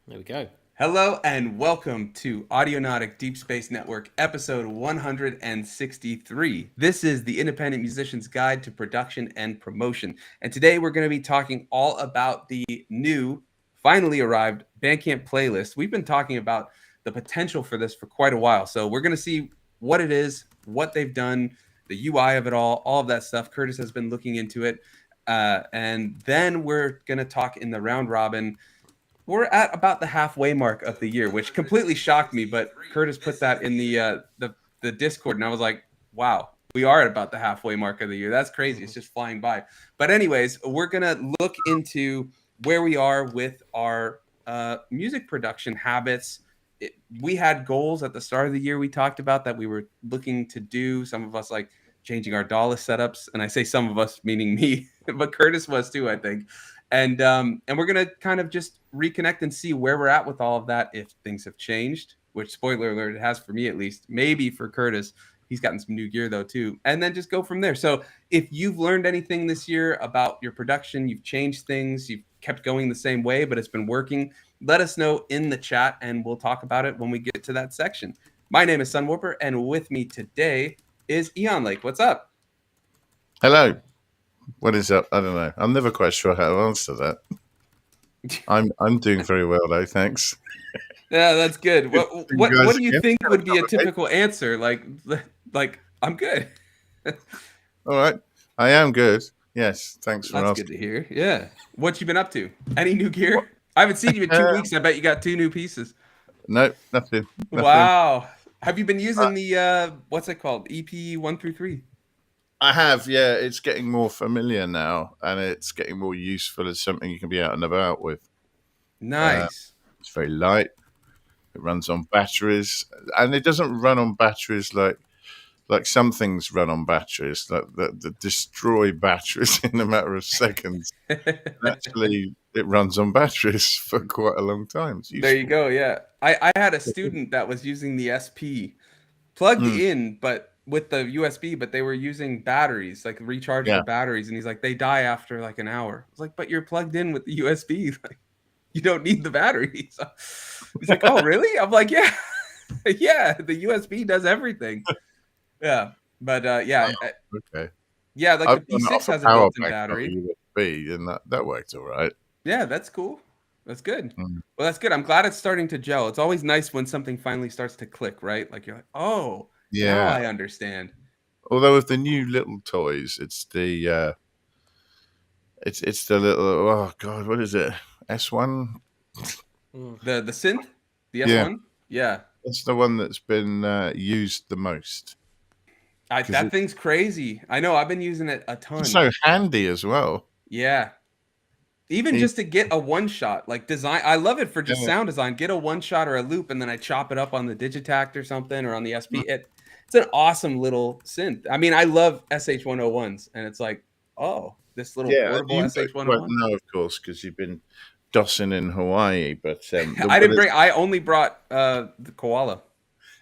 There we go. Hello and welcome to Audionautic Deep Space Network, episode 163. This is the Independent Musician's Guide to Production and Promotion. And today we're going to be talking all about the new, finally arrived Bandcamp playlist. We've been talking about the potential for this for quite a while. So we're going to see what it is, what they've done, the UI of it all of that stuff. Curtis has been looking into it. And then we're going to talk in the round robin. We're at about the halfway mark of the year, which completely shocked me. But Curtis put that in the Discord, and I was like, "Wow, we are at about the halfway mark of the year. That's crazy. It's just flying by." But anyways, we're gonna look into where we are with our music production habits. We had goals at the start of the year. We talked about that we were looking to do. Some of us like changing our dollar setups, and I say some of us meaning me, but Curtis was too, I think. And we're gonna kind of just reconnect and see where we're at with all of that, if things have changed, which spoiler alert, it has for me at least, maybe for Curtis. He's gotten some new gear though too, and then just go from there. So if you've learned anything this year about your production, you've changed things, you've kept going the same way, but it's been working, let us know in the chat and we'll talk about it when we get to that section. My name is Sunwarper, and with me today is Eon Lake. What's up? Hello. What is up? I don't know. I'm never quite sure how to answer that. I'm doing very well though, thanks. Yeah, that's good. What do you think would be a typical answer? Like I'm good. All right. I am good. Yes. Thanks for That's asking. good to hear. Yeah. What you been up to? Any new gear? I haven't seen you in 2 weeks. I bet you got 2 new pieces. Nope, nothing. Wow. Have you been using the what's it called? EP 1 through 3? I have, yeah. It's getting more familiar now, and it's getting more useful as something you can be out and about with. Nice. It's very light. It runs on batteries, and it doesn't run on batteries like some things run on batteries, like that destroy batteries in a matter of seconds. Actually, it runs on batteries for quite a long time. There you go. Yeah, I had a student that was using the SP plugged in, but with the USB, but they were using batteries, like rechargeable batteries, and he's like, they die after like an hour. I was like, but you're plugged in with the USB, like you don't need the battery. So he's like, oh really? I'm like, yeah, yeah, the USB does everything. Yeah, but yeah, okay. Yeah, like I've the P6 has a power built-in battery. USB, and that worked all right. Yeah, that's cool. That's good. Well, that's good. I'm glad it's starting to gel. It's always nice when something finally starts to click, right? Like you're like, oh, yeah, now I understand. Although with the new little toys, it's the little, oh god, what is it? S1? The synth, the S1. Yeah, that's the one that's been used the most. That thing's crazy. I know. I've been using it a ton. It's so handy as well. Yeah. Even just to get a one shot, like design, I love it for just sound design. Get a one shot or a loop, and then I chop it up on the Digitact or something, or on the SP. It's an awesome little synth. I mean, I love SH101s, and it's like, oh, this little portable SH101. No, of course, because you've been dossing in Hawaii, but I didn't bring. I only brought the koala.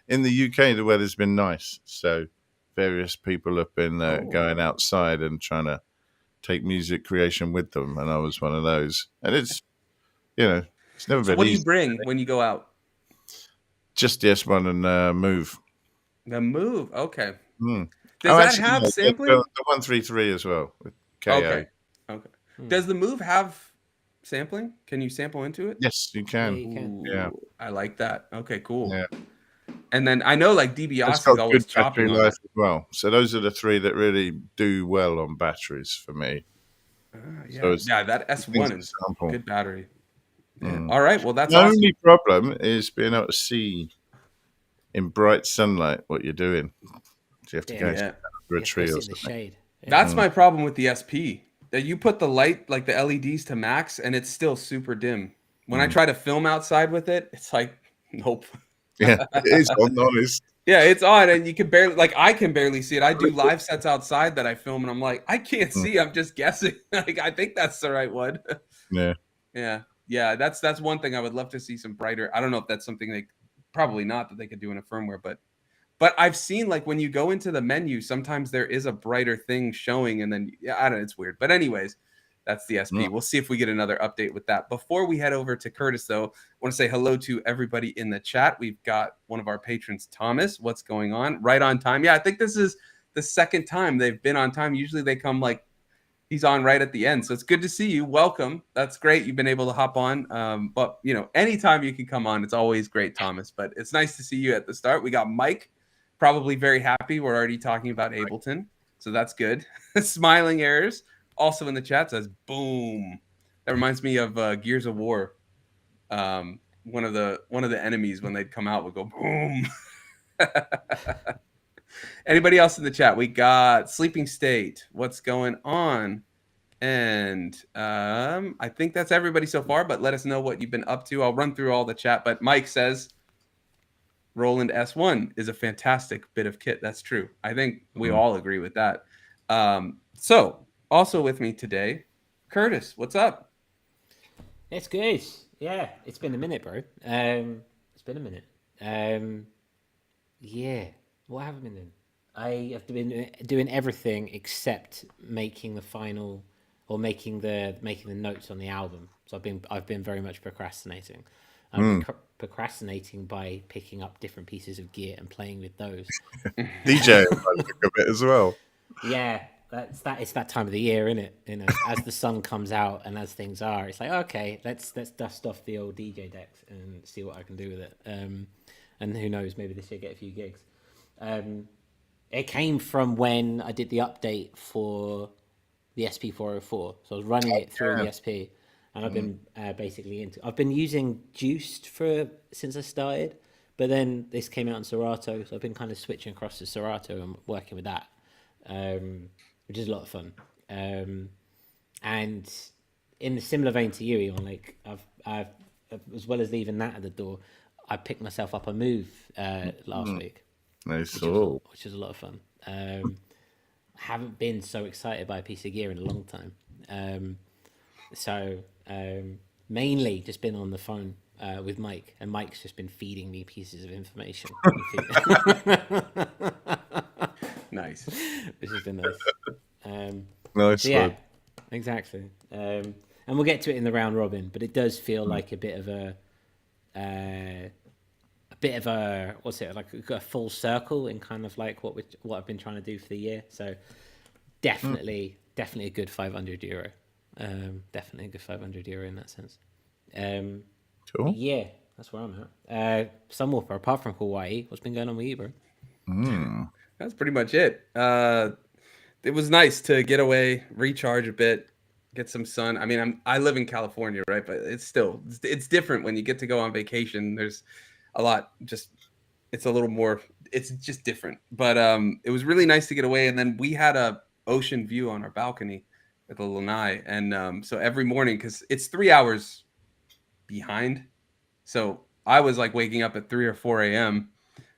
In the UK, the weather's been nice, so various people have been going outside and trying to take music creation with them, and I was one of those. And it's, it's never been What easy. do you bring when you go out? Just the S1 and Move. The Move, okay. Does that have sampling? The 133 as well with KO. Okay. Does the Move have sampling? Can you sample into it? Yes, you can. Ooh, yeah, I like that. Okay, cool. Yeah. And then I know like DiBiase is always chopping battery life as well. So those are the 3 that really do well on batteries for me. That S1 is good battery. Yeah. All right, well that's the only problem is being able to see in bright sunlight what you're doing. So you have to go under a tree or something. Shade. Yeah. That's my problem with the SP. That you put the light, like the LEDs, to max, and it's still super dim. When I try to film outside with it, it's like, nope. Yeah, it is on, honest. Yeah, it's on, and you can barely, like, I can barely see it. I do live sets outside that I film, and I'm like, I can't see. I'm just guessing. Like, I think that's the right one. Yeah. That's one thing I would love to see some brighter. I don't know if that's something probably not that they could do in a firmware, but I've seen like when you go into the menu, sometimes there is a brighter thing showing, and then I don't know, it's weird. But anyways, That's the SP. We'll see if we get another update with that. Before we head over to Curtis, though, I want to say hello to everybody in the chat. We've got one of our patrons, Thomas. What's going on? Right on time. Yeah, I think this is the second time they've been on time. Usually they come like he's on right at the end. So it's good to see you. Welcome. That's great. You've been able to hop on. But, anytime you can come on, it's always great, Thomas. But it's nice to see you at the start. We got Mike, probably very happy. We're already talking about Ableton. So that's good. Smiling Errors also in the chat says, boom. That reminds me of Gears of War. One of the enemies when they'd come out would go, boom. Anybody else in the chat? We got Sleeping State. What's going on? And I think that's everybody so far, but let us know what you've been up to. I'll run through all the chat, but Mike says Roland S1 is a fantastic bit of kit. That's true. I think we all agree with that. So also with me today, Curtis, what's up? It's good. Yeah, it's been a minute, bro. It's been a minute. Yeah, what have I been doing? I have been doing everything except making the final or making the notes on the album. So I've been very much procrastinating. I've been procrastinating by picking up different pieces of gear and playing with those. DJ a bit as well. Yeah, it's that time of the year, isn't it? As the sun comes out and as things are, it's like, okay, let's dust off the old DJ decks and see what I can do with it. And who knows, maybe this year get a few gigs. It came from when I did the update for the SP404. So I was running it through the SP, and I've been I've been using Juiced since I started, but then this came out in Serato, so I've been kind of switching across to Serato and working with that, which is a lot of fun. And in a similar vein to you, Ewan, like I've as well as leaving that at the door, I picked myself up a Move last week. Nice. Which is a lot of fun. I haven't been so excited by a piece of gear in a long time. So mainly just been on the phone with Mike, and Mike's just been feeding me pieces of information. Nice. Which has been nice. Nice. So yeah, exactly. And we'll get to it in the round robin, but it does feel like a bit of a what's it like, a full circle in kind of like what I've been trying to do for the year. So definitely a good €500. Definitely a good €500 in that sense. Cool. Yeah, that's where I'm at. Sunwarper, apart from Hawaii, what's been going on with you, bro? That's pretty much it. It was nice to get away, recharge a bit, get some sun. I mean, I live in California, right? But it's different when you get to go on vacation. There's a lot, it's a little more, it's just different. But it was really nice to get away. And then we had a ocean view on our balcony with a lanai. And so every morning, because it's 3 hours behind. So I was like waking up at 3 or 4 a.m.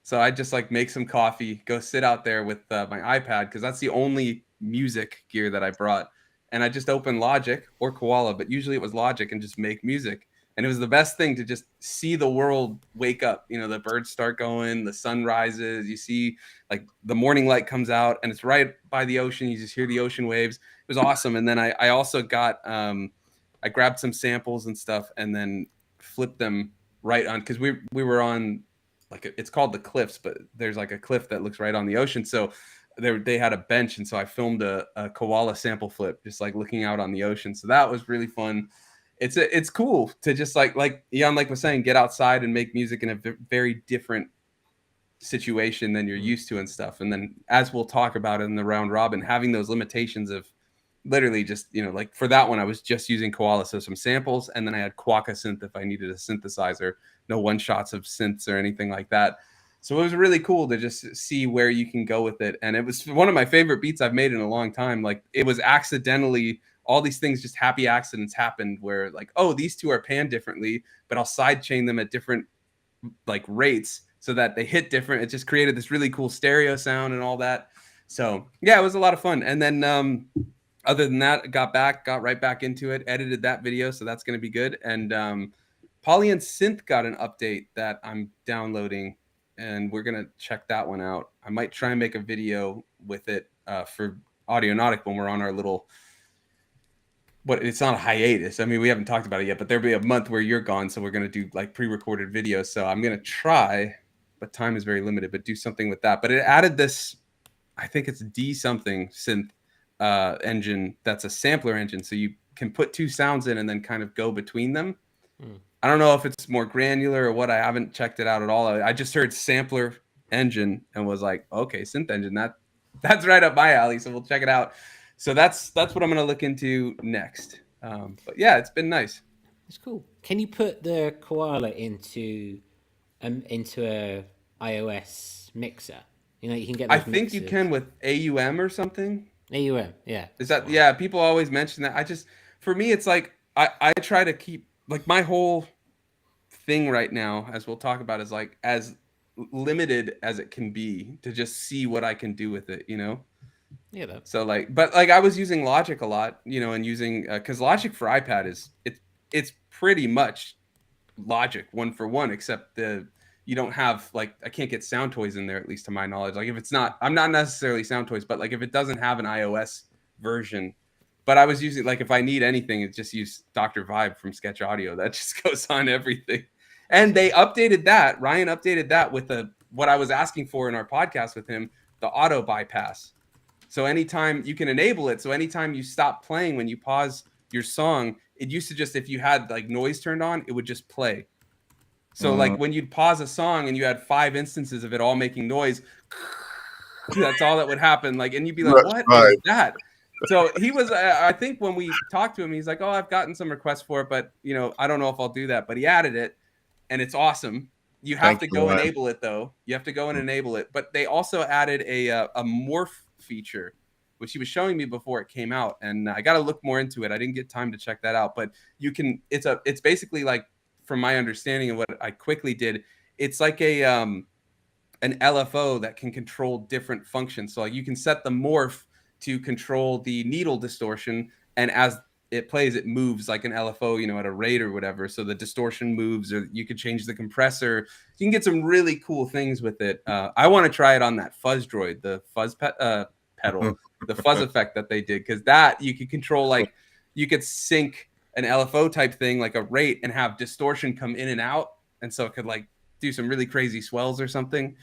So I just like make some coffee, go sit out there with my iPad, because that's the only music gear that I brought. And I just opened Logic or Koala, but usually it was Logic, and just make music. And it was the best thing to just see the world wake up. The birds start going, the sun rises, you see like the morning light comes out, and it's right by the ocean. You just hear the ocean waves. It was awesome. And then I also got, I grabbed some samples and stuff and then flipped them right on, because we were on like, it's called the cliffs, but there's like a cliff that looks right on the ocean. So they had a bench. And so I filmed a koala sample flip, just like looking out on the ocean. So that was really fun. It's cool to just like Jan was saying, get outside and make music in a very different situation than you're used to and stuff. And then, as we'll talk about in the round robin, having those limitations of literally just, like for that one, I was just using Koala. So some samples, and then I had Quokka synth if I needed a synthesizer, no one shots of synths or anything like that. So it was really cool to just see where you can go with it. And it was one of my favorite beats I've made in a long time. Like, it was accidentally, all these things, just happy accidents happened where like, oh, these two are panned differently, but I'll sidechain them at different like rates so that they hit different. It just created this really cool stereo sound and all that. So yeah, it was a lot of fun. And then other than that, got right back into it, edited that video. So that's going to be good. And Poly and Synth got an update that I'm downloading, and we're going to check that one out. I might try and make a video with it for Audionautic when we're on our little it's not a hiatus. I mean, we haven't talked about it yet, but there'll be a month where you're gone, so we're gonna do like pre-recorded videos. So I'm gonna try, but time is very limited. But do something with that. But it added this, I think it's D something synth engine that's a sampler engine, so you can put two sounds in and then kind of go between them. I don't know if it's more granular or what. I haven't checked it out at all. I just heard sampler engine and was like, okay, synth engine, that's right up my alley. So we'll check it out. So that's what I'm going to look into next. But yeah, it's been nice. It's cool. Can you put the koala into a iOS mixer? You know, you can get. I think you can with AUM or something. AUM, yeah. Is that yeah? People always mention that. For me, it's like I try to keep like my whole thing right now, as we'll talk about, is like as limited as it can be to just see what I can do with it, you know. Yeah. So like, but like I was using Logic a lot, you know, and using because Logic for iPad it's pretty much Logic one for one, except you don't have like I can't get Sound Toys in there, at least to my knowledge. Like if it's not, I'm not necessarily Sound Toys, but like if it doesn't have an iOS version, but I was using like if I need anything, it's just use Dr. Vibe from Sketch Audio. That just goes on everything. And they updated that. Ryan updated that with what I was asking for in our podcast with him, the auto bypass. So anytime you can enable it, so anytime you stop playing when you pause your song, it used to just, if you had like noise turned on, it would just play. So like when you'd pause a song and you had 5 instances of it all making noise, that's all that would happen. Like, and you'd be like, what is that? So he was, I think when we talked to him, he's like, oh, I've gotten some requests for it, but you know, I don't know if I'll do that. But he added it, and it's awesome. You have to go enable it though. You have to go and enable it. But they also added a morph feature, which he was showing me before it came out, and I got to look more into it. I didn't get time to check that out, but you can. It's basically like, from my understanding of what I quickly did, it's like an LFO that can control different functions. So like you can set the morph to control the needle distortion, and as it plays, it moves like an LFO, you know, at a rate or whatever. So the distortion moves, or you could change the compressor. You can get some really cool things with it. I want to try it on that fuzz droid, the fuzz pedal, the fuzz effect that they did, because that you could control, like you could sync an LFO type thing like a rate and have distortion come in and out, and so it could like do some really crazy swells or something.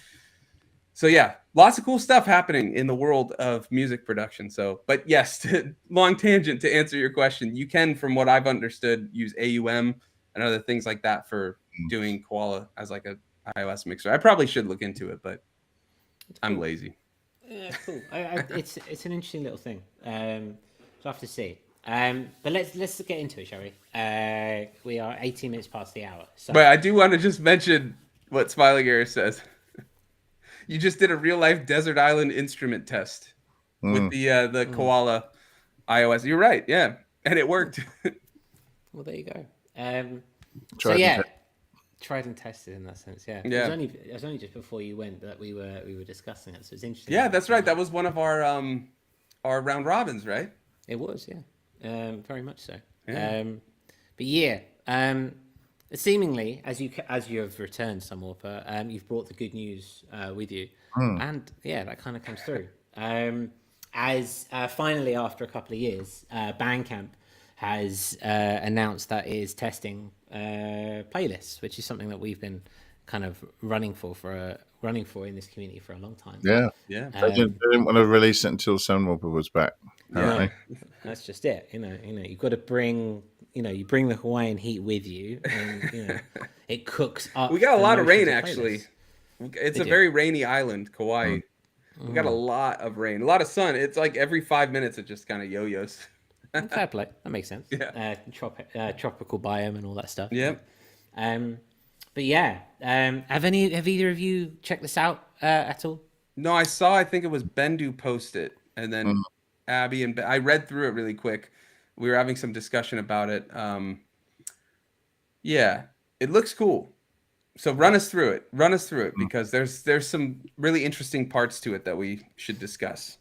So yeah, lots of cool stuff happening in the world of music production. So, but yes, long tangent to answer your question, you can, from what I've understood, use AUM and other things like that for doing Koala as like a iOS mixer. I probably should look into it, but I'm lazy. Yeah, cool. It's an interesting little thing. So I have to see. But let's get into it, shall we? We are 18 minutes past the hour. So. But I do want to just mention what Smiling Air says. You just did a real life desert island instrument test with the Koala iOS. You're right, yeah, and it worked. Well, there you go. So yeah, tried and tested in that sense. Yeah. Yeah. It was only just before you went that we were discussing it, so it's interesting. Yeah, that's right. That was one of our round robins, right? It was, yeah, very much so. Yeah. But yeah, seemingly as you have returned, Sunwarper, you've brought the good news with you, and yeah, that kind of comes through. As finally, after a couple of years, Bandcamp has announced that it is testing playlists, which is something that we've been kind of running for in this community for a long time. Yeah. They didn't want to release it until Sunwarper was back. Yeah, that's just it. You know, you've got to bring, you bring the Hawaiian heat with you, and it cooks up. We got a lot of rain, actually. It's a very rainy island, Kauai. We got a lot of rain, a lot of sun. It's like every 5 minets it just kind of yo-yos. Fair play. That makes sense. Yeah. Tropical biome and all that stuff. Yeah. But yeah, have either of you checked this out at all? No, I think it was Bendu post it, and then Abby and I read through it really quick. We were having some discussion about it. Yeah, it looks cool. So run us through it because there's some really interesting parts to it that we should discuss.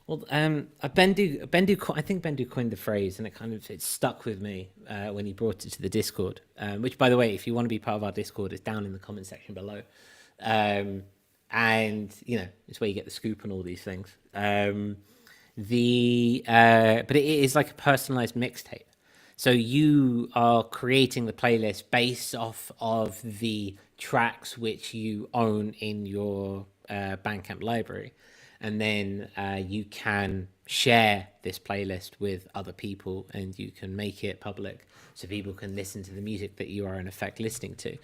Well, Bendu, I think Bendu coined the phrase, and it stuck with me when he brought it to the Discord. Which, by the way, if you want to be part of our Discord, it's down in the comment section below. And it's where you get the scoop on all these things. but it is like a personalized mixtape. So you are creating the playlist based off of the tracks which you own in your Bandcamp library, and then you can share this playlist with other people, and you can make it public so people can listen to the music that you are in effect listening to,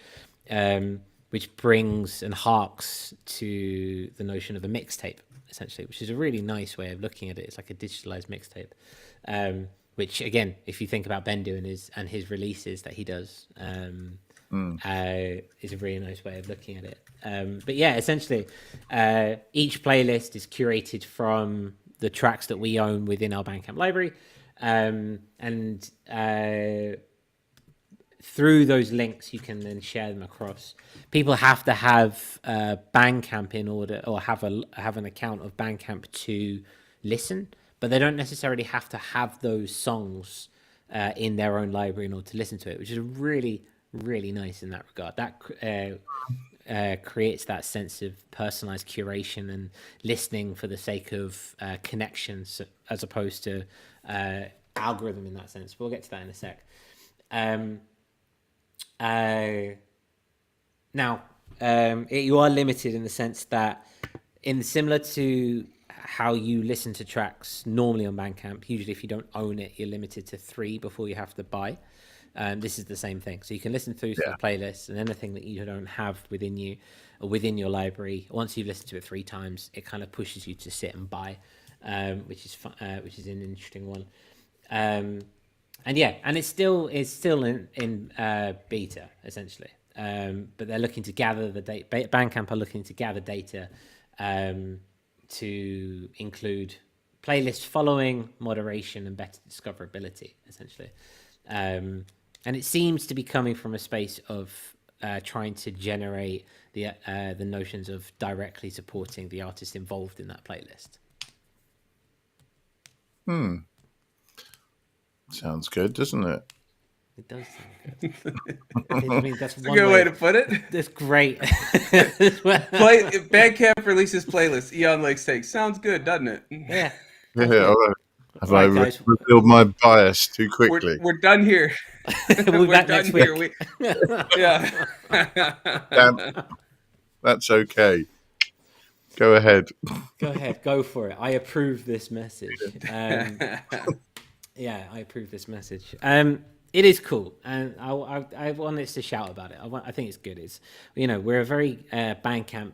which brings and harks to the notion of a mixtape, essentially, which is a really nice way of looking at it. It's like a digitalized mixtape. Which again, if you think about Bendu and his releases that he does, is a really nice way of looking at it. But yeah, essentially, each playlist is curated from the tracks that we own within our Bandcamp library, and through those links, you can then share them across. People have to have Bandcamp in order, or have an account of Bandcamp to listen. But they don't necessarily have to have those songs in their own library in order to listen to it, which is really, really nice in that regard. That creates that sense of personalized curation and listening for the sake of connections, as opposed to algorithm in that sense. We'll get to that in a sec. Now, you are limited in the sense that, similar to how you listen to tracks normally on Bandcamp, usually if you don't own it, you're limited to 3 before you have to buy. This is the same thing. So you can listen through the playlist, and anything that you don't have within you or within your library, once you've listened to it 3 times, it kind of pushes you to sit and buy, which is an interesting one. And it's still in beta, essentially. But they're looking to gather the data. Bandcamp are looking to gather data to include playlist following, moderation, and better discoverability, essentially. And it seems to be coming from a space of trying to generate the notions of directly supporting the artist involved in that playlist. Sounds good, doesn't it? It does sound good. I mean, that's one a good way to put it. That's great. Bandcamp releases playlist. Eon Lakes Take. Sounds good, doesn't it? Yeah. Yeah. Have I guys. revealed my bias too quickly? We're done here. We'll be back next week. Yeah. That's okay. Go ahead. Go for it. I approve this message. Yeah, I approve this message. It is cool, and I wanted to shout about it. I think it's good. We're a very Bandcamp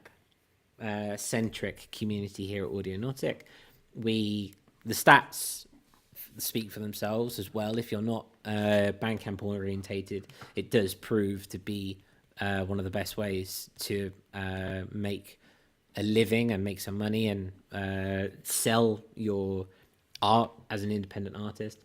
centric community here at Audionautic. The stats speak for themselves as well. If you're not Bandcamp orientated, it does prove to be one of the best ways to make a living and make some money and sell your art as an independent artist.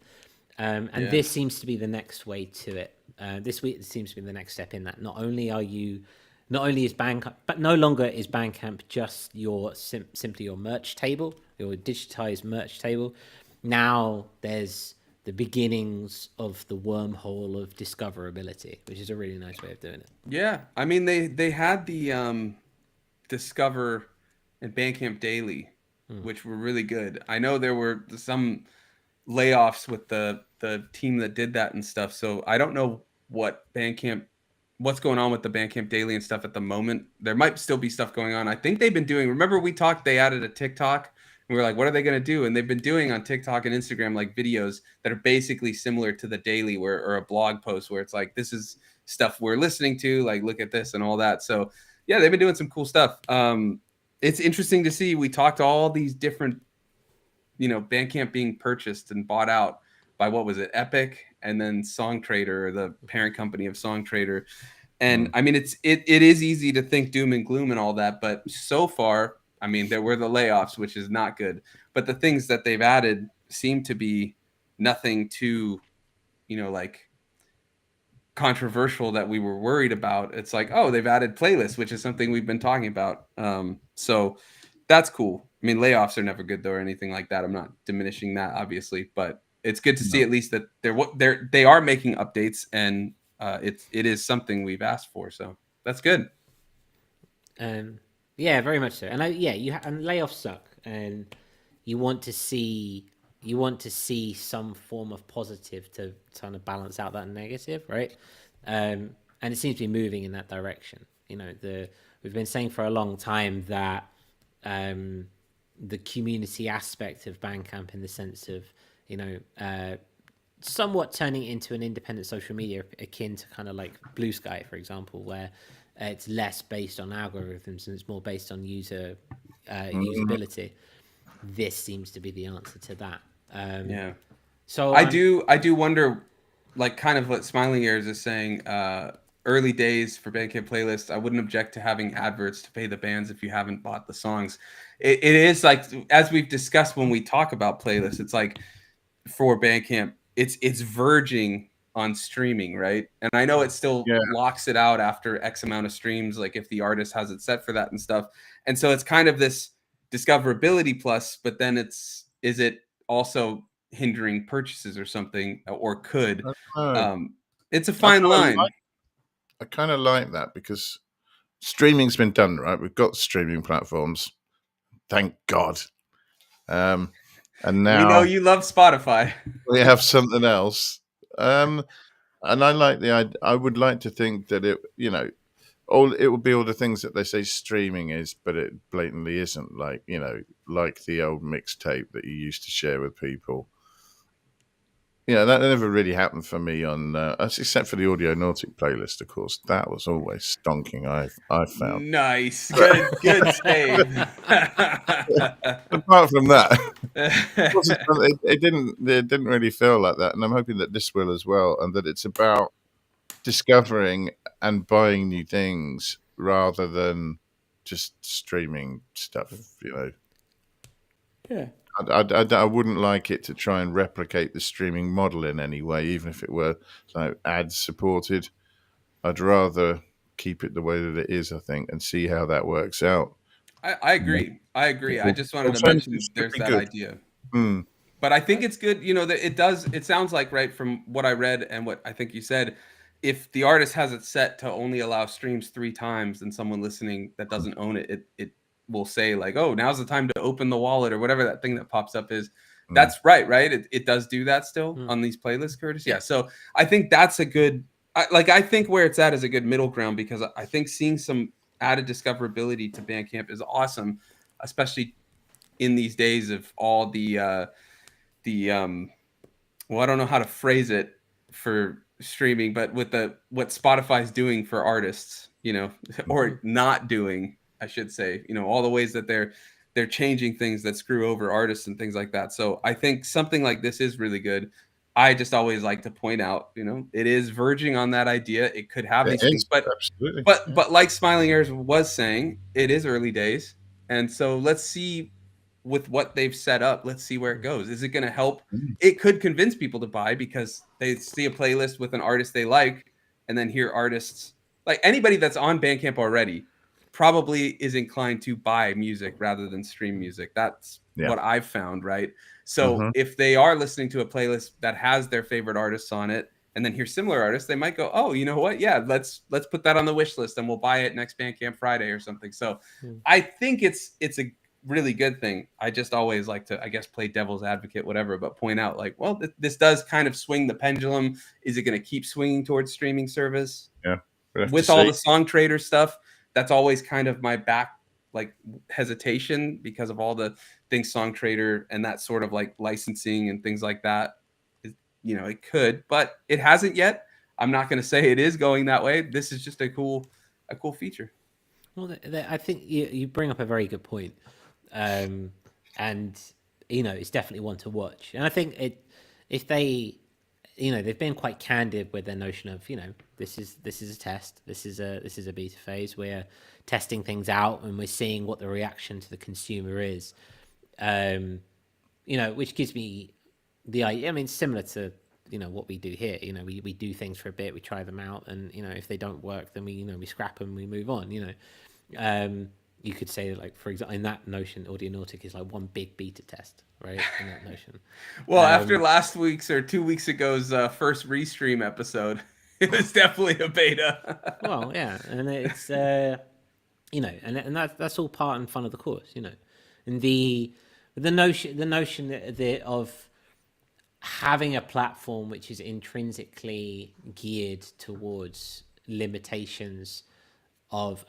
This seems to be the next way to it. This week seems to be the next step in that. Not only is Bandcamp, but no longer is Bandcamp just your simply your merch table, your digitized merch table. Now there's the beginnings of the wormhole of discoverability, which is a really nice way of doing it. Yeah, I mean they had the Discover and Bandcamp Daily, which were really good. I know there were some layoffs with the team that did that and stuff, so I don't know what's going on with the Bandcamp Daily and stuff at the moment. There might still be stuff going on. I think they've been doing, remember we talked, they added a TikTok, and we were like, what are they going to do? And they've been doing on TikTok and Instagram like videos that are basically similar to the Daily, or a blog post where it's like, this is stuff we're listening to, like look at this and all that. So yeah, they've been doing some cool stuff. It's interesting to see. We talked all these different, Bandcamp being purchased and bought out by, what was it, Epic, and then Songtradr, the parent company of Songtradr. And I mean, it is easy to think doom and gloom and all that, but so far, I mean, there were the layoffs, which is not good, but the things that they've added seem to be nothing too, like controversial that we were worried about. It's like, oh, they've added playlists, which is something we've been talking about. So that's cool. I mean, layoffs are never good though, or anything like that. I'm not diminishing that, obviously, but it's good to see at least that they are making updates, and it is something we've asked for. So that's good. Yeah, very much so. And and layoffs suck. And you want to see some form of positive to kind of balance out that negative, right? And it seems to be moving in that direction. We've been saying for a long time that the community aspect of Bandcamp, in the sense of somewhat turning it into an independent social media akin to kind of like Blue Sky, for example, where it's less based on algorithms and it's more based on usability. This seems to be the answer to that. So I do wonder, like, kind of what Smiling Ears is saying. Early days for Bandcamp playlists, I wouldn't object to having adverts to pay the bands if you haven't bought the songs. It is like, as we've discussed when we talk about playlists, it's like for Bandcamp, it's verging on streaming, right? And I know it still locks it out after X amount of streams, like if the artist has it set for that and stuff. And so it's kind of this discoverability plus, but then is it also hindering purchases or something, or could? It's a fine line. I kind of like that, because streaming's been done, right? We've got streaming platforms, thank God. And now we know you love Spotify. We have something else. And I like I would like to think that it would be all the things that they say streaming is, but it blatantly isn't. Like, like the old mixtape that you used to share with people. That never really happened for me on, except for the Audionautic playlist, of course. That was always stonking. I found nice, good save. Apart from that, it didn't really feel like that, and I'm hoping that this will as well, and that it's about discovering and buying new things rather than just streaming stuff. Yeah. I wouldn't like it to try and replicate the streaming model in any way, even if it were ads supported. I'd rather keep it the way that it is, I think, and see how that works out. I agree. I just wanted to mention there's that idea. But I think it's good, that it sounds like, right, from what I read and what I think you said, if the artist has it set to only allow streams 3 times, then someone listening that doesn't own it will say, like, oh, now's the time to open the wallet, or whatever that thing that pops up is. That's right? It does do that still on these playlists, Curtis. Yeah. So I think that's a good, I think where it's at is a good middle ground, because I think seeing some added discoverability to Bandcamp is awesome, especially in these days of all the I don't know how to phrase it for streaming, but with what Spotify's doing for artists, or not doing, I should say, all the ways that they're changing things that screw over artists and things like that. So I think something like this is really good. I just always like to point out, it is verging on that idea. It could have these things, but like Smiling Ears was saying, it is early days. And so let's see with what they've set up. Let's see where it goes. Is it going to help? It could convince people to buy because they see a playlist with an artist they like, and then hear artists, like anybody that's on Bandcamp already probably is inclined to buy music rather than stream music. That's what I've found, right? So if they are listening to a playlist that has their favorite artists on it, and then hear similar artists, they might go, oh, you know what? Yeah, let's put that on the wish list, and we'll buy it next Bandcamp Friday or something. So I think it's a really good thing. I just always like to, I guess, play devil's advocate, whatever, but point out, like, well, this does kind of swing the pendulum. Is it going to keep swinging towards streaming service? Yeah. With all the Song Trader stuff, that's always kind of my hesitation, because of all the things Song Trader and that sort of like licensing and things like that. It could, but it hasn't yet. I'm not going to say it is going that way. This is just a cool feature. Well, I think you bring up a very good point. And it's definitely one to watch. And I think if they, they've been quite candid with their notion of, this is a test. This is a beta phase. We're testing things out and we're seeing what the reaction to the consumer is. Which gives me the idea. I mean, similar to what we do here. We do things for a bit, we try them out, and if they don't work, then we scrap them, we move on. You could say, like, for example, in that notion, Audionautic is like one big beta test, right? In that notion. Well, after last week's or 2 weeks ago's first restream episode, it was definitely a beta. Well, yeah, and it's and that's all part and fun of the course, and the notion of having a platform which is intrinsically geared towards limitations of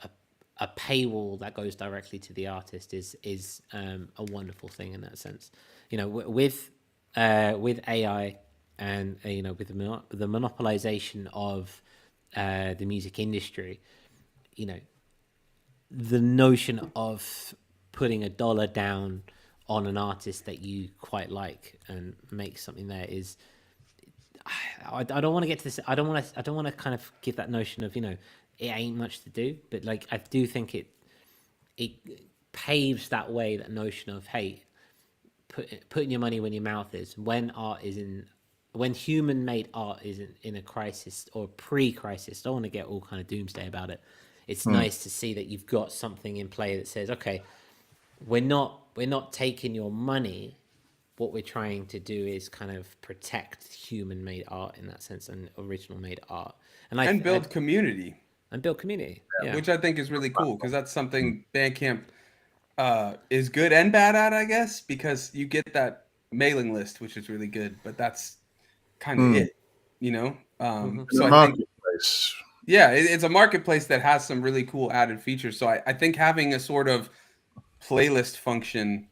a paywall that goes directly to the artist is a wonderful thing in that sense. You know, with AI and with the monopolization of the music industry, you know, the notion of putting $1 down on an artist that you quite like and make something there is, I don't want to get to this. I don't want to kind of give that notion of, you know, it ain't much to do, but like I do think it paves that way, that notion of, hey, putting your money where your mouth is. When human made art is in a crisis or pre-crisis, I don't want to get all kind of doomsday about it. It's nice to see that you've got something in play that says, okay, we're not taking your money. What we're trying to do is kind of protect human made art in that sense, and original made art, and build community. And build community, yeah. Which I think is really cool, because that's something Bandcamp is good and bad at, I guess, because you get that mailing list, which is really good, but that's kind of it, you know. So I think, it's a marketplace that has some really cool added features. So I think having a sort of playlist function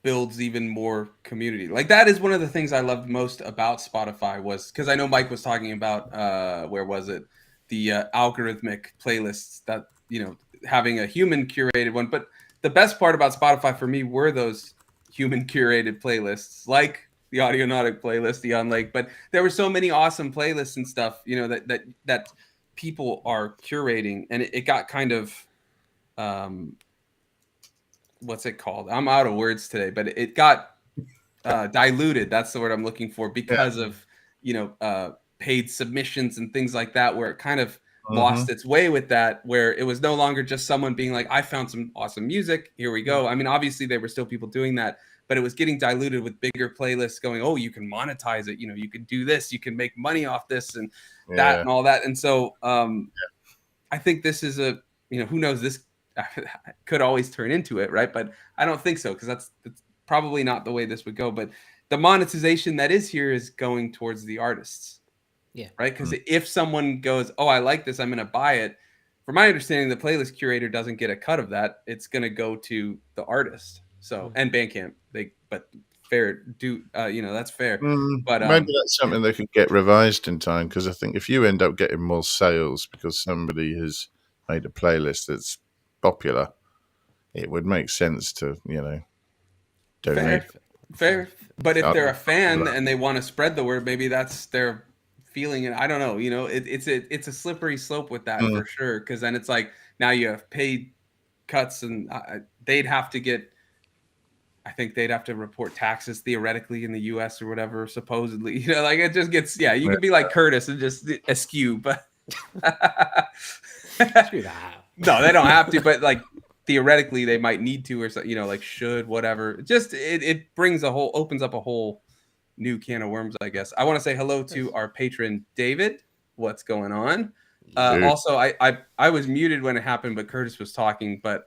builds even more community. Like, that is one of the things I loved most about Spotify, was because I know Mike was talking about where was it, the algorithmic playlists, that, you know, having a human curated one. But the best part about Spotify for me were those human curated playlists, like the Audionautic playlist, the On Lake. But there were so many awesome playlists and stuff, you know, that people are curating, and it got kind of what's it called? I'm out of words today, but it got diluted. That's the word I'm looking for, because of, you know, paid submissions and things like that, where it kind of lost its way with that, where it was no longer just someone being like, I found some awesome music, here we go. I mean, obviously there were still people doing that, but it was getting diluted with bigger playlists going, oh, you can monetize it, you know, you can do this, you can make money off this and that and all that. And so I think this is a, you know, who knows, this could always turn into it, right? But I don't think so, because that's probably not the way this would go. But the monetization that is here is going towards the artists. Yeah. Right. Because if someone goes, oh, I like this, I'm going to buy it. From my understanding, the playlist curator doesn't get a cut of that. It's going to go to the artist. So, and Bandcamp, but fair, you know, that's fair. But maybe that's something that could get revised in time, because I think if you end up getting more sales because somebody has made a playlist that's popular, it would make sense to, you know, donate. Fair. But if they're a fan and they want to spread the word, maybe that's their feeling. And I don't know, you know, it's a slippery slope with that for sure. Because then it's like, now you have paid cuts, and they'd have to get, I think they'd have to report taxes theoretically in the US or whatever, supposedly, you know, like it just gets, you could be like Curtis and just eschew, but screw that. No, they don't have to, but like theoretically they might need to, or so, you know, like should, whatever. Just it opens up a whole new can of worms, I guess. I want to say hello to our patron David. What's going on? Also, I was muted when it happened, but Curtis was talking. But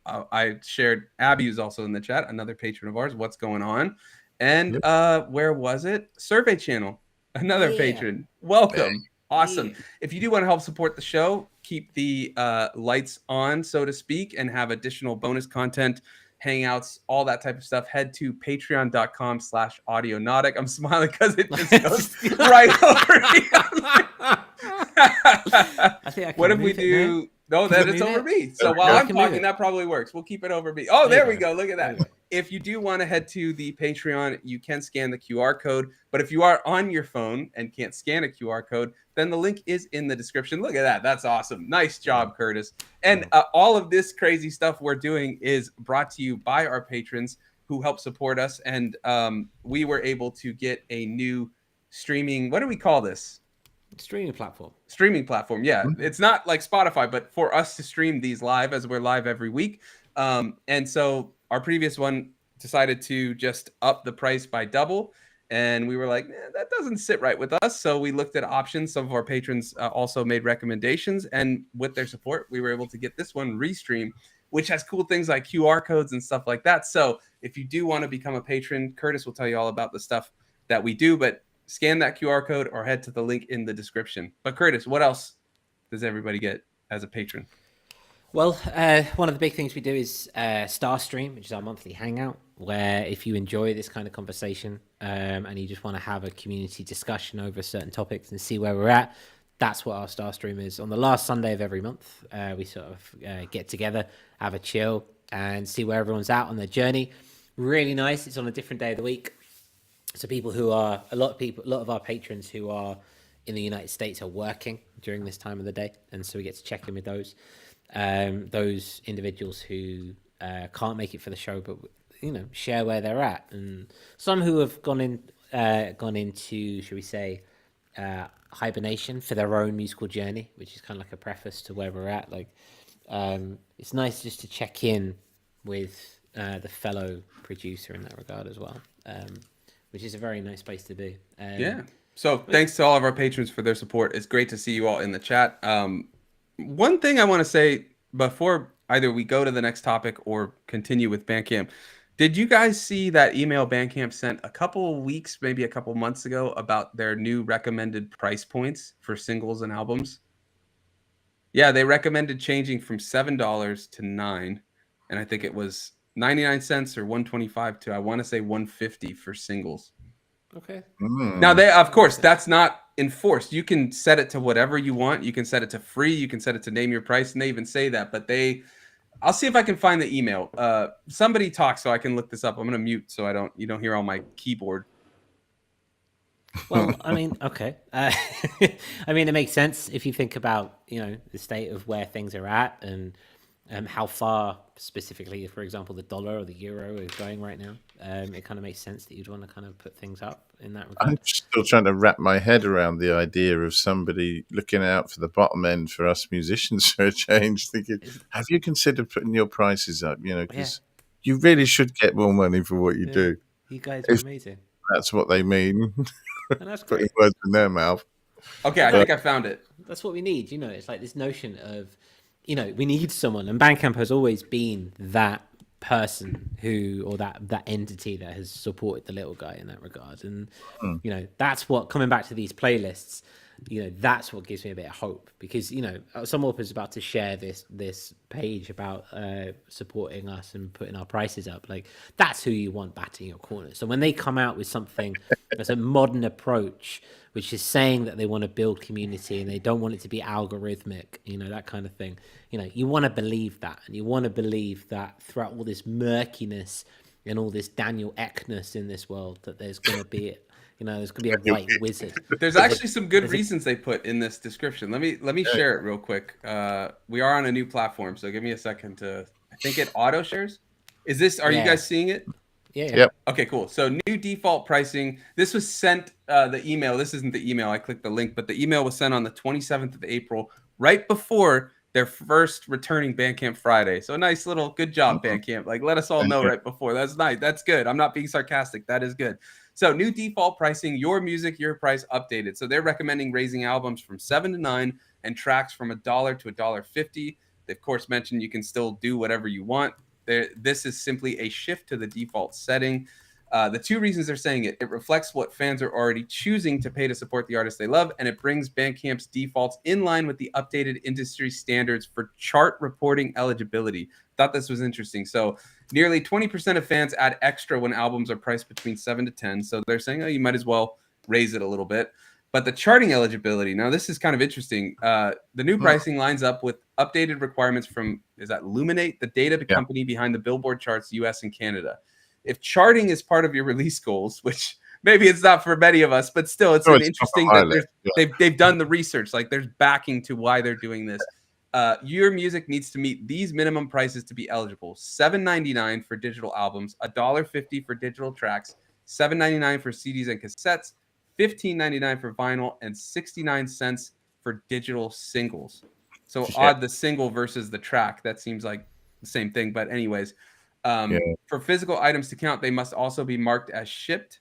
I shared, Abby is also in the chat, another patron of ours. What's going on? And where was it? Survey Channel, another patron. Welcome. Awesome. If you do want to help support the show, keep the lights on, so to speak, and have additional bonus content, hangouts, all that type of stuff, head to patreon.com/audionautic. I'm smiling because it just goes right over me. What if we do? No, that it's over me. So while I'm talking, that probably works. We'll keep it over me. Oh, there we go. Look at that. If you do want to head to the Patreon, you can scan the QR code. But if you are on your phone and can't scan a QR code, then the link is in the description. Look at that. That's awesome. Nice job, Curtis. And all of this crazy stuff we're doing is brought to you by our patrons who help support us. And we were able to get a new streaming, what do we call this? Streaming platform. Yeah. It's not like Spotify, but for us to stream these live, as we're live every week. And so our previous one decided to just up the price by double. And we were like, that doesn't sit right with us. So we looked at options. Some of our patrons also made recommendations. And with their support, we were able to get this one restream which has cool things like QR codes and stuff like that. So if you do want to become a patron, Curtis will tell you all about the stuff that we do, but scan that QR code or head to the link in the description. But Curtis, what else does everybody get as a patron? Well, one of the big things we do is Starstream, which is our monthly hangout, where if you enjoy this kind of conversation and you just want to have a community discussion over certain topics and see where we're at, that's what our Starstream is. On the last Sunday of every month, we sort of get together, have a chill, and see where everyone's at on their journey. Really nice. It's on a different day of the week. So a lot of our patrons who are in the United States are working during this time of the day, and so we get to check in with those individuals who can't make it for the show, but share where they're at, and some who have gone into, should we say, hibernation for their own musical journey, which is kind of like a preface to where we're at. Like, it's nice just to check in with the fellow producer in that regard as well, which is a very nice place to be. Yeah. So thanks to all of our patrons for their support. It's great to see you all in the chat. One thing I want to say before either we go to the next topic or continue with Bandcamp, did you guys see that email Bandcamp sent a couple weeks, maybe a couple months ago, about their new recommended price points for singles and albums? Yeah, they recommended changing from $7 to $9, and I think it was 99 cents or 125 to, I want to say, 150 for singles. Okay. Now, of course, that's not enforced. You can set it to whatever you want. You can set it to free. You can set it to name your price, and they even say that. But I'll see if I can find the email. Somebody talk so I can look this up. I'm going to mute so you don't hear on my keyboard. Well, I mean, okay. I mean, it makes sense if you think about the state of where things are at and how far specifically, for example, the dollar or the euro is going right now. It kind of makes sense that you'd want to kind of put things up in that regard. I'm still trying to wrap my head around the idea of somebody looking out for the bottom end for us musicians for a change, thinking, have you considered putting your prices up? Because you really should get more money for what you do. You guys are amazing. That's what they mean. And that's putting words in their mouth. Okay, I think I found it. That's what we need. It's like this notion of, we need someone, and Bandcamp has always been that person or that entity that has supported the little guy in that regard. And that's what, coming back to these playlists, that's what gives me a bit of hope, because Sunwarper is about to share this page about supporting us and putting our prices up. Like, that's who you want batting your corner. So when they come out with something that's a modern approach, which is saying that they want to build community and they don't want it to be algorithmic, that kind of thing, you want to believe that, and you want to believe that throughout all this murkiness and all this Daniel Eckness in this world, that there's going to be there's going to be a white wizard. There's actually some good reasons they put in this description. Let me share it real quick. We are on a new platform, so give me a second to. I think it auto shares. Is this? Are you guys seeing it? Yeah. Yep. Okay, cool. So new default pricing. This was sent. The email. This isn't the email. I clicked the link, but the email was sent on the 27th of April, right before their first returning Bandcamp Friday. So nice little good job, Bandcamp. Like, let us all know right before. That's nice. That's good. I'm not being sarcastic. That is good. So new default pricing, your music, your price updated. So they're recommending raising albums from $7 to $9 and tracks from $1 to $1.50. They of course mentioned you can still do whatever you want. This is simply a shift to the default setting. The two reasons they're saying it reflects what fans are already choosing to pay to support the artists they love, and it brings Bandcamp's defaults in line with the updated industry standards for chart reporting eligibility. Thought this was interesting. So nearly 20% of fans add extra when albums are priced between 7 to 10. So they're saying, you might as well raise it a little bit. But the charting eligibility, now this is kind of interesting. The new pricing lines up with updated requirements from, is that Luminate, the data company behind the Billboard charts, US and Canada. If charting is part of your release goals, which maybe it's not for many of us, but still it's interesting that they've done the research. Like, there's backing to why they're doing this. Your music needs to meet these minimum prices to be eligible: $7.99 for digital albums, $1.50 for digital tracks, $7.99 for CDs and cassettes, $15.99 for vinyl, and 69 cents for digital singles. So odd, the single versus the track. That seems like the same thing. But anyways, for physical items to count, they must also be marked as shipped.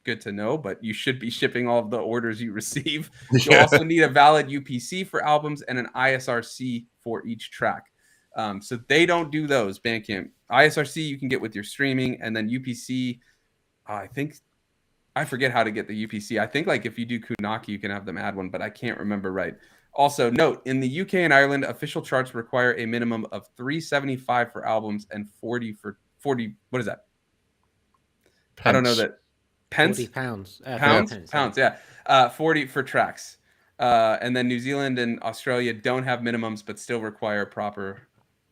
Good to know, but you should be shipping all of the orders you receive. You'll also need a valid UPC for albums and an ISRC for each track. So they don't do those. Bandcamp, ISRC you can get with your streaming, and then UPC. I forget how to get the UPC. I think like if you do Kunaki, you can have them add one, but I can't remember right. Also, note in the UK and Ireland, official charts require a minimum of $3.75 for albums and 40 for 40. What is that? Pence. I don't know that. Pence? 40 pounds. Pounds, yeah. 40 for tracks. And then New Zealand and Australia don't have minimums, but still require proper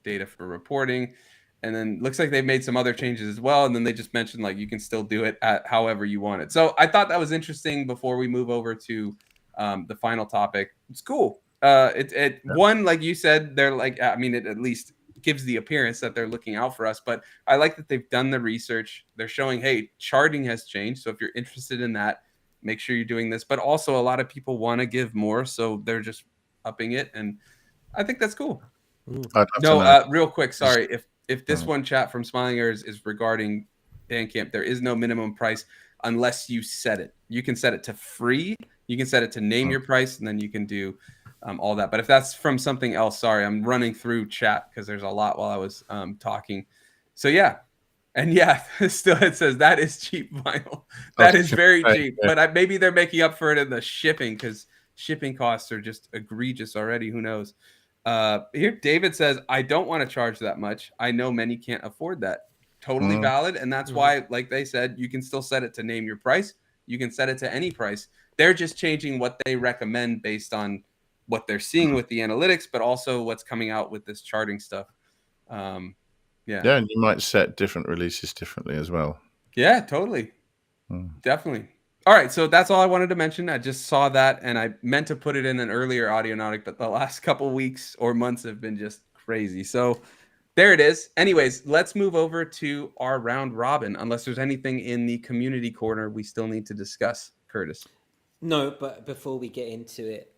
data for reporting. And then looks like they've made some other changes as well. And then they just mentioned like you can still do it at however you want it. So I thought that was interesting before we move over to the final topic. It's cool. One, like you said, they're like, I mean, it at least gives the appearance that they're looking out for us. But I like that they've done the research. They're showing, hey, charting has changed. So if you're interested in that, make sure you're doing this. But also a lot of people want to give more. So they're just upping it. And I think that's cool. Real quick. Sorry. If this one chat from Smiling Ears is regarding Bandcamp, there is no minimum price unless you set it. You can set it to free. You can set it to name your price, and then you can do all that. But if that's from something else, sorry, I'm running through chat because there's a lot while I was talking. So yeah. And yeah, still it says that is cheap vinyl. That is very cheap. But maybe they're making up for it in the shipping because shipping costs are just egregious already. Who knows? Here, David says, I don't want to charge that much. I know many can't afford that. Totally valid. And that's why, like they said, you can still set it to name your price. You can set it to any price. They're just changing what they recommend based on what they're seeing with the analytics, but also what's coming out with this charting stuff. Yeah, and you might set different releases differently as well. Yeah, totally. Definitely. All right, so that's all I wanted to mention. I just saw that, and I meant to put it in an earlier Audionautic, but the last couple weeks or months have been just crazy. So there it is. Anyways, let's move over to our round robin, unless there's anything in the community corner we still need to discuss, Curtis. No, but before we get into it,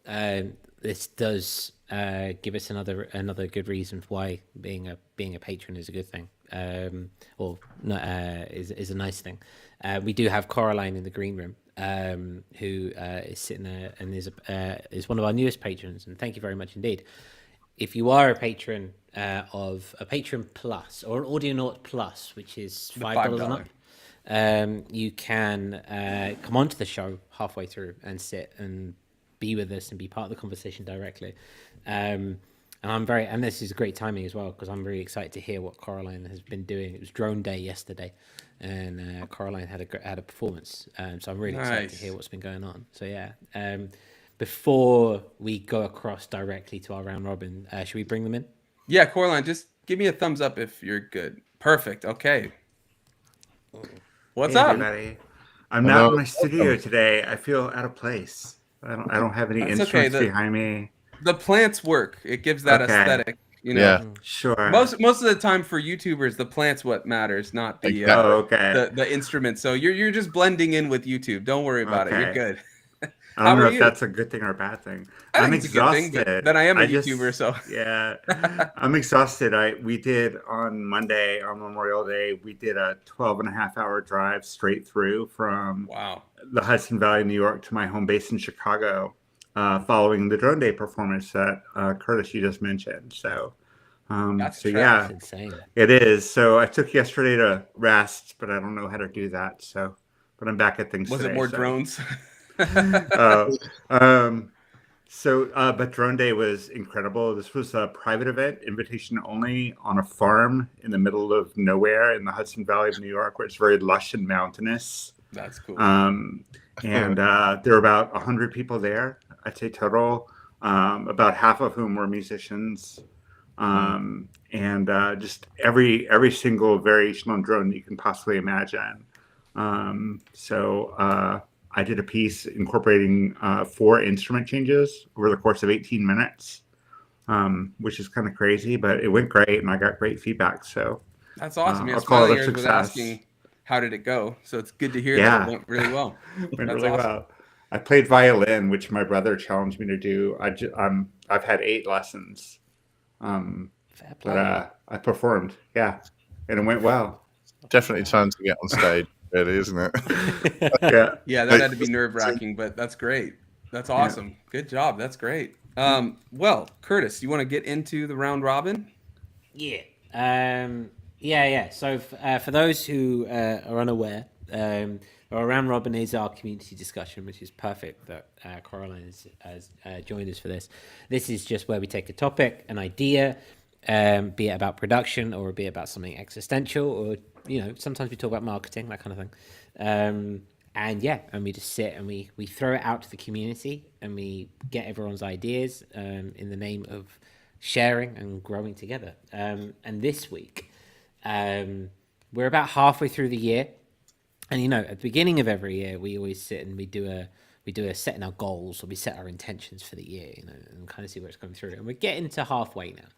this does give us another good reason for why being a patron is a good thing, or not, is a nice thing. We do have Coraline in the green room, who is sitting there and is one of our newest patrons, and thank you very much indeed. If you are a patron of a Patron Plus or an Audionaut Plus, which is $5 and up, you can come onto the show halfway through and sit and be with us and be part of the conversation directly. And this is great timing as well, because I'm really excited to hear what Coraline has been doing. It was Drone Day yesterday, and Coraline had a performance. So I'm really excited to hear what's been going on. So yeah, before we go across directly to our round robin, should we bring them in? Yeah, Coraline, just give me a thumbs up if you're good. Perfect. Okay. What's up, everybody? I'm not in my studio today. I feel out of place. I don't have any instruments behind me. The plants work. It gives that aesthetic. You know, yeah, sure. Most of the time for YouTubers, the plants what matters, not the the instruments. So you're just blending in with YouTube. Don't worry about it. You're good. I don't know if that's a good thing or a bad thing. I'm exhausted. Then I am a YouTuber, so yeah, I'm exhausted. We did on Monday, on Memorial Day, we did a 12.5-hour drive straight through from the Hudson Valley, New York, to my home base in Chicago, following the Drone Day performance that Curtis you just mentioned. So, that's insane. It is. So I took yesterday to rest, but I don't know how to do that. So, but I'm back at things. Was today, it more drones? But Drone Day was incredible. This was a private event, invitation only, on a farm in the middle of nowhere in the Hudson Valley of New York, where it's very lush and mountainous. That's cool. And there were about 100 people there, I'd say total, about half of whom were musicians. And just every single variation on drone that you can possibly imagine. I did a piece incorporating 4 instrument changes over the course of 18 minutes, which is kind of crazy, but it went great and I got great feedback. So that's awesome. I'll call it a success. Was asking how did it go, so it's good to hear that it went really well. Well. I played violin, which my brother challenged me to do. I've had 8 lessons, but I performed, and it went well. Definitely time to get on stage. Really, isn't it? Yeah, that had to be nerve-wracking, but that's great. That's awesome. Good job. That's great. Well, Curtis, you want to get into the round robin? Yeah. So for those who are unaware, Around Robin is our community discussion, which is perfect that Coraline has joined us for this. This is just where we take a topic, an idea, be it about production or be it about something existential, or sometimes we talk about marketing, that kind of thing. And we just sit and we throw it out to the community and we get everyone's ideas in the name of sharing and growing together. And this week, we're about halfway through the year. And, at the beginning of every year, we always sit and we do a setting our goals, or we set our intentions for the year, and kind of see where it's going through. And we're getting to halfway now.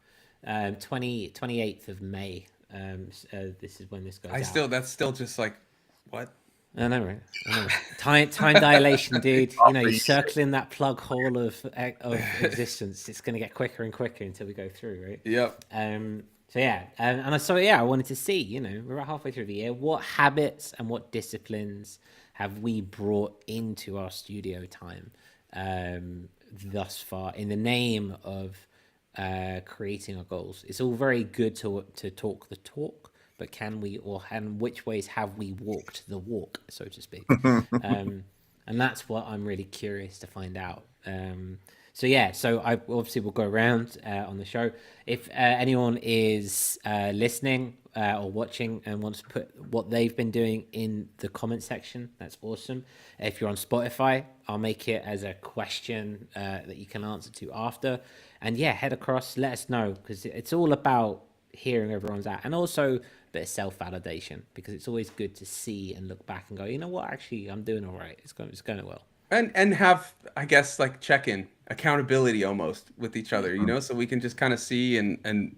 28th of May. This is when this goes out. That's still just like, what? I know, right? Time dilation, dude. You're circling that plug hole of existence. It's going to get quicker and quicker until we go through, right? Yep. I wanted to see, we're about halfway through the year. What habits and what disciplines have we brought into our studio time thus far in the name of creating our goals? It's all very good to talk the talk, but can we, and which ways have we walked the walk, so to speak? And that's what I'm really curious to find out. So I obviously will go around on the show. If anyone is listening or watching and wants to put what they've been doing in the comment section, that's awesome. If you're on Spotify, I'll make it as a question that you can answer to after. And head across, let us know, because it's all about hearing everyone's out, and also a bit of self-validation, because it's always good to see and look back and go, you know what, actually I'm doing all right. It's going well. And have, I guess, like check-in, accountability almost with each other, so we can just kind of see and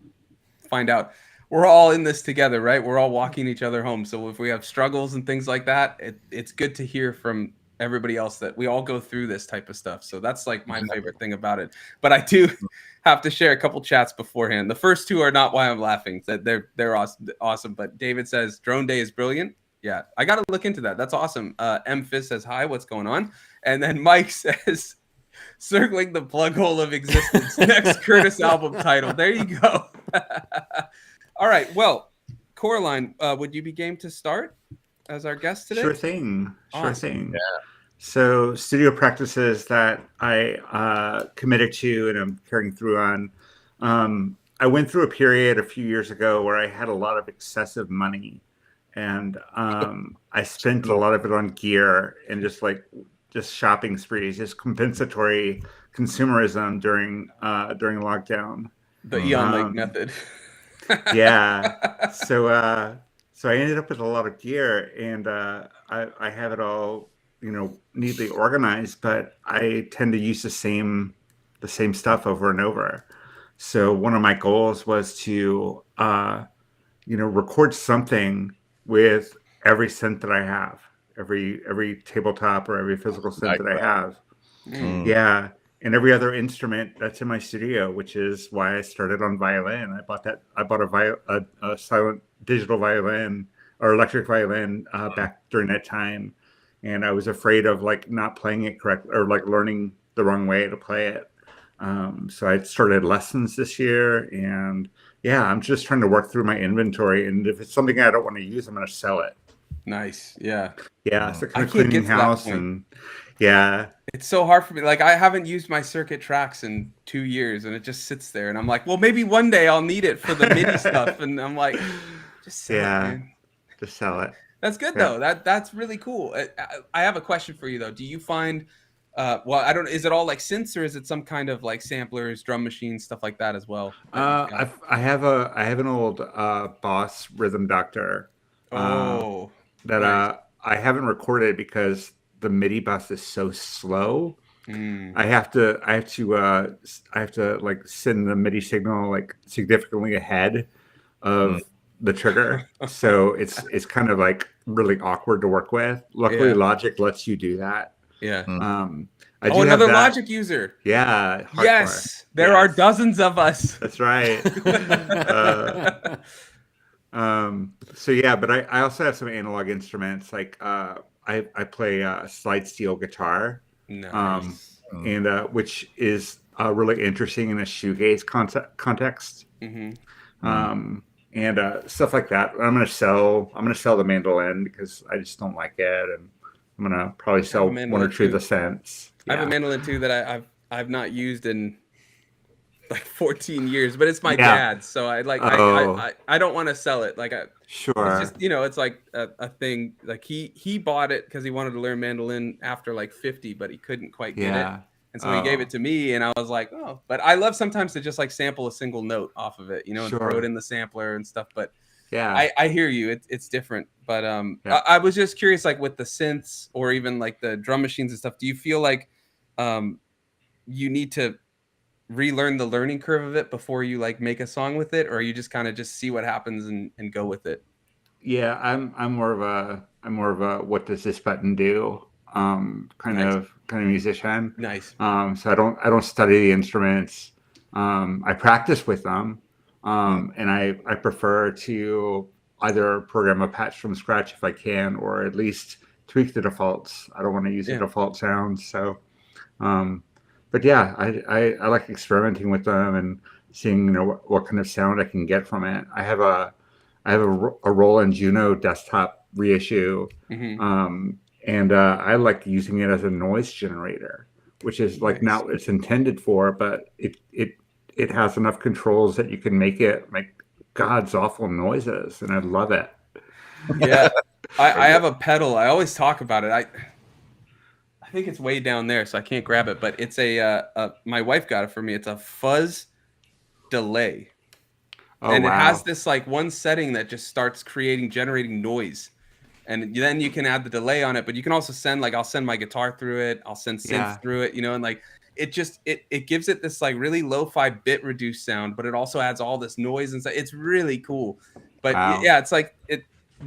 find out we're all in this together, right? We're all walking each other home. So if we have struggles and things like that, it's good to hear from everybody else that we all go through this type of stuff. So that's like my favorite thing about it. But I do have to share a couple chats beforehand. The first two are not why I'm laughing. They're awesome. But David says Drone Day is brilliant. Yeah, I got to look into that. That's awesome. M. Fizz says, hi, what's going on? And then Mike says, circling the plug hole of existence. Next Curtis album title. There you go. All right. Well, Coraline, would you be game to start as our guest today? Sure thing. Awesome. Yeah. So studio practices that I committed to and I'm carrying through on. I went through a period a few years ago where I had a lot of excessive money. And I spent a lot of it on gear and just shopping sprees, just compensatory consumerism during lockdown. The Eon Lake method. Yeah. So I ended up with a lot of gear, and I have it all neatly organized, but I tend to use the same stuff over and over. So one of my goals was to record something with every synth that I have, every tabletop or every physical synth that I have. Yeah. And every other instrument that's in my studio, which is why I started on violin. I bought a silent digital violin or electric violin back during that time. And I was afraid of not playing it correctly or learning the wrong way to play it. So I started lessons this year, and I'm just trying to work through my inventory. And if it's something I don't want to use, I'm going to sell it. Nice. Yeah. Yeah. So kind of cleaning house and it's so hard for me. I haven't used my circuit tracks in 2 years, and it just sits there. And I'm like, well, maybe one day I'll need it for the MIDI stuff. And I'm like, just sell it, man. Just sell it. That's good though. That's really cool. I have a question for you though. Do you find, I don't. Is it all like synths, or is it some kind of samplers, drum machines, stuff like that as well? I have an old Boss Rhythm Doctor. That I haven't recorded because the MIDI bus is so slow. I have to send the MIDI signal significantly ahead of the trigger, so it's kind of really awkward to work with. Luckily, Logic lets you do that. Another Logic user. Yeah. Hardcore. Yes, there are dozens of us. That's right. But I also have some analog instruments. I play a slide steel guitar, nice. And which is really interesting in a shoegaze context. and stuff like that. I'm gonna sell the mandolin because I just don't like it, and I'm gonna probably sell one or two of the synths. I have a mandolin too that I've not used in like 14 years, but it's my dad's, so I don't want to sell it. Like sure, it's just, it's like a thing. Like he bought it because he wanted to learn mandolin after like 50, but he couldn't quite get it. And so he gave it to me, and I was like, oh. But I love sometimes to just like sample a single note off of it, and throw it in the sampler and stuff. But I hear you. It's different. But I was just curious, like with the synths or even like the drum machines and stuff, do you feel like you need to relearn the learning curve of it before you like make a song with it, or you just kind of just see what happens and go with it? Yeah, I'm more of a what does this button do kind of musician. Nice. So I don't study the instruments. I practice with them, and I prefer to either program a patch from scratch if I can, or at least tweak the defaults. I don't want to use the default sounds. So, but yeah, I like experimenting with them and seeing what kind of sound I can get from it. I have a Roland Juno desktop reissue. And I like using it as a noise generator, which is like not what it's intended for, but it has enough controls that you can make it make God's awful noises, and I love it. Yeah, I have a pedal. I always talk about it. I think it's way down there, so I can't grab it. But it's my wife got it for me. It's a fuzz delay, and it has this like one setting that just starts generating noise. And then you can add the delay on it, but you can also send I'll send my guitar through it. I'll send synth through it, and like it just it gives it this like really lo-fi bit reduced sound, but it also adds all this noise and stuff. It's really cool. But it's like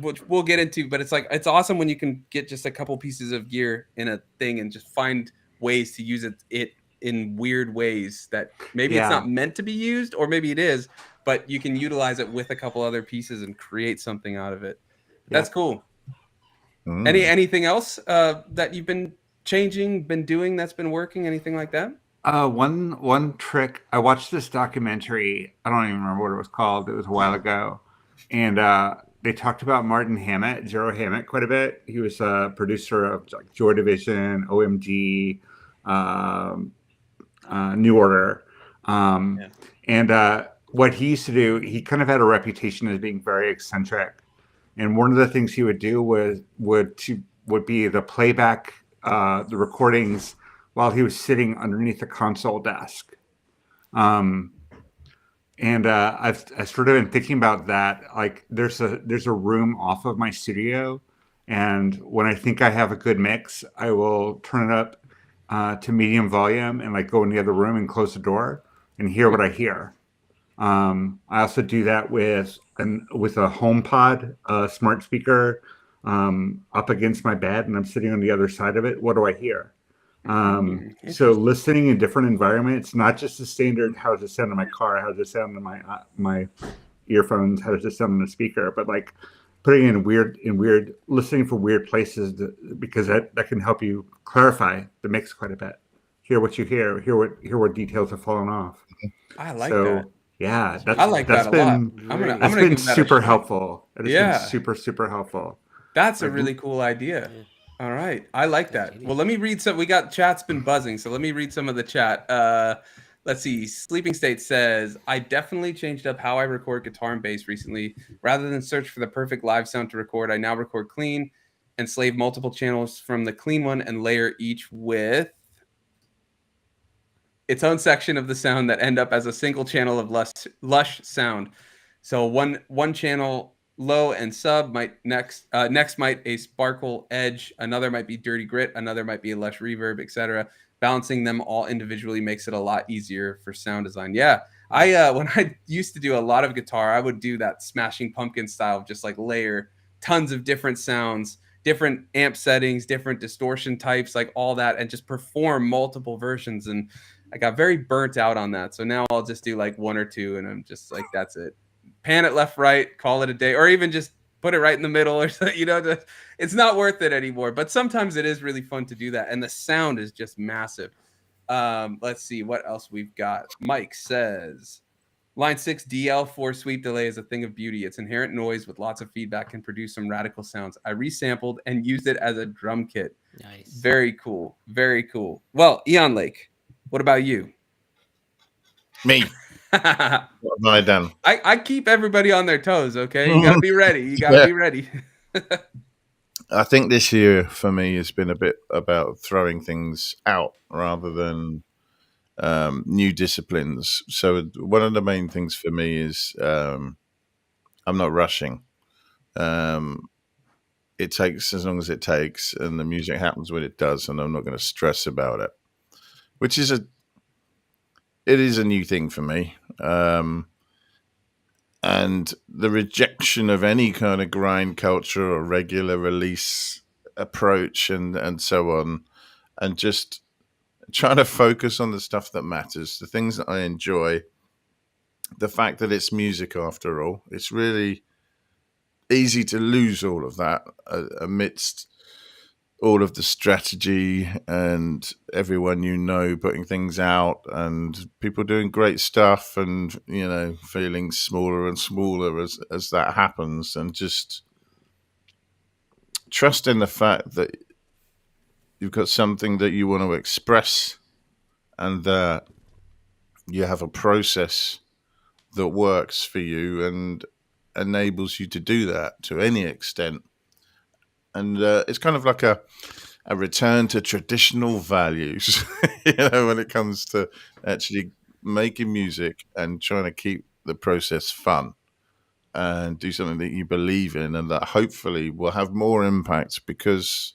which we'll get into, but it's awesome when you can get just a couple pieces of gear in a thing and just find ways to use it in weird ways that maybe it's not meant to be used, or maybe it is, but you can utilize it with a couple other pieces and create something out of it. That's cool. Anything else that you've been doing that's been working? Anything like that? One trick. I watched this documentary. I don't even remember what it was called. It was a while ago, and they talked about Martin Hammett, Zero Hammett, quite a bit. He was a producer of like Joy Division, OMG, New Order, and what he used to do. He kind of had a reputation as being very eccentric. And one of the things he would do would be the playback, the recordings while he was sitting underneath the console desk. And I've sort of been thinking about that. Like there's a room off of my studio, and when I think I have a good mix, I will turn it up to medium volume and like go in the other room and close the door and hear what I hear. I also do that with a HomePod, smart speaker, up against my bed, and I'm sitting on the other side of it. What do I hear? So listening in different environments, not just the standard, how does it sound in my car? How does it sound in my earphones? How does it sound in the speaker? But like putting in weird, listening for weird places because that can help you clarify the mix quite a bit. Hear what you hear what details have fallen off. I like that. Yeah, I like that a lot. I'm gonna been super helpful. It has been super helpful. That's a really cool idea. All right, I like that. Well, let me read some. We got chat's been buzzing, so let me read some of the chat. Let's see. Sleeping State says, I definitely changed up how I record guitar and bass recently. Rather than search for the perfect live sound to record, I now record clean and slave multiple channels from the clean one and layer each with its own section of the sound that end up as a single channel of lush sound. So one channel low and sub might next might a sparkle edge, another might be dirty grit, another might be a lush reverb, etc. Balancing them all individually makes it a lot easier for sound design. Yeah, I when I used to do a lot of guitar, I would do that Smashing Pumpkin style, just like layer tons of different sounds, different amp settings, different distortion types, like all that, and just perform multiple versions. And I got very burnt out on that. So now I'll just do like one or two, and I'm just like, that's it. Pan it left, right, call it a day, or even just put it right in the middle, or something, it's not worth it anymore. But sometimes it is really fun to do that. And the sound is just massive. Let's see what else we've got. Mike says, Line 6, DL4 sweep delay is a thing of beauty. Its inherent noise with lots of feedback can produce some radical sounds. I resampled and used it as a drum kit. Nice. Very cool. Very cool. Well, Eon Lake, what about you? Me. What have I done? I keep everybody on their toes, okay? You got to be ready. You got to be ready. I think this year for me has been a bit about throwing things out rather than new disciplines. So one of the main things for me is I'm not rushing. It takes as long as it takes, and the music happens when it does, and I'm not going to stress about it, which is it is a new thing for me. And the rejection of any kind of grind culture or regular release approach and so on, and just trying to focus on the stuff that matters, the things that I enjoy, the fact that it's music after all. It's really easy to lose all of that amidst all of the strategy and everyone putting things out and people doing great stuff and feeling smaller and smaller as that happens, and just trust in the fact that you've got something that you want to express and that you have a process that works for you and enables you to do that to any extent. And it's kind of like a return to traditional values, when it comes to actually making music and trying to keep the process fun and do something that you believe in and that hopefully will have more impact because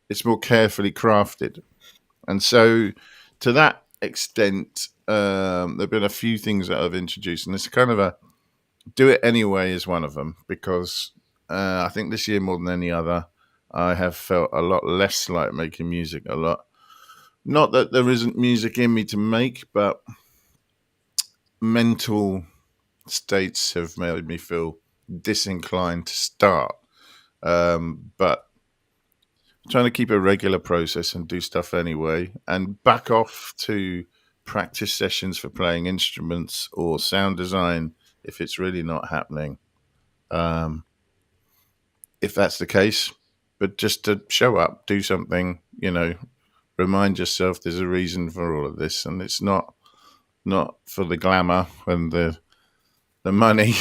it's more carefully crafted. And so to that extent, there have been a few things that I've introduced, and it's kind of a do it anyway is one of them, because I think this year more than any other, I have felt a lot less like making music a lot. Not that there isn't music in me to make, but mental states have made me feel disinclined to start. But trying to keep a regular process and do stuff anyway, and back off to practice sessions for playing instruments or sound design if it's really not happening. If that's the case, but just to show up, do something, remind yourself there's a reason for all of this, and it's not for the glamour and the money.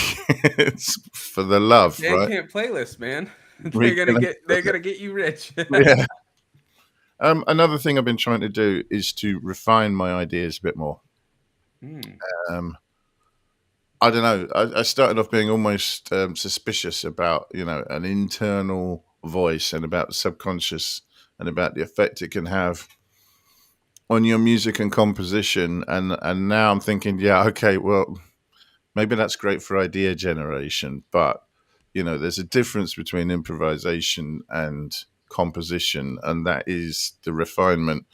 It's for the love, right? Bandcamp playlist, man. They're gonna get you rich. Yeah. Another thing I've been trying to do is to refine my ideas a bit more. I don't know. I started off being almost suspicious about, an internal voice and about the subconscious and about the effect it can have on your music and composition. And now I'm thinking, yeah, okay, well, maybe that's great for idea generation, but there's a difference between improvisation and composition, and that is the refinement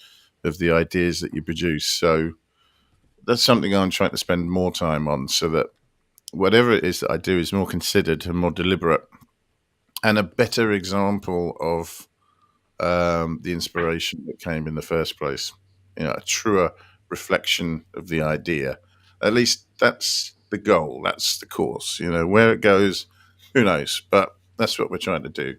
of the ideas that you produce. So that's something I'm trying to spend more time on, so that whatever it is that I do is more considered and more deliberate and a better example of the inspiration that came in the first place. A truer reflection of the idea. At least that's the goal. That's the course. Where it goes, who knows? But that's what we're trying to do.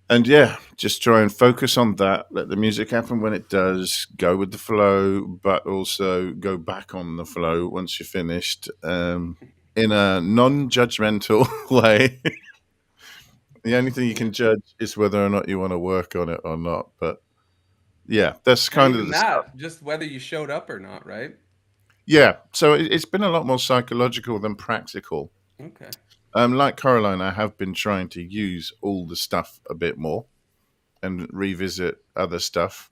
And yeah, just try and focus on that. Let the music happen when it does. Go with the flow, but also go back on the flow once you're finished, in a non-judgmental way. The only thing you can judge is whether or not you want to work on it or not. But yeah, that's kind of the stuff. Just whether you showed up or not, right? Yeah, so it's been a lot more psychological than practical. Okay. Like Coraline, I have been trying to use all the stuff a bit more and revisit other stuff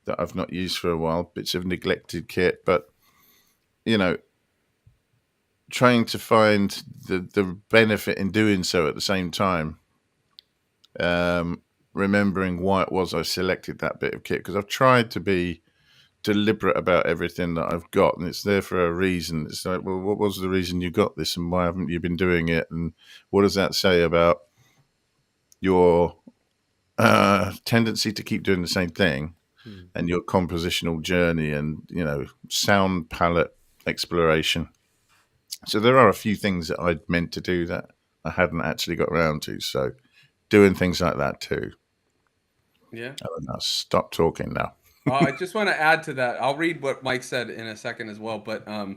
that I've not used for a while, bits of neglected kit, but, trying to find the benefit in doing so at the same time, remembering why it was I selected that bit of kit, because I've tried to be deliberate about everything that I've got, and it's there for a reason. It's like, well, what was the reason you got this, and why haven't you been doing it, and what does that say about your tendency to keep doing the same thing and your compositional journey and sound palette exploration. So there are a few things that I'd meant to do that I hadn't actually got around to. So doing things like that too. Yeah. I'll stop talking now. I just want to add to that. I'll read what Mike said in a second as well. But I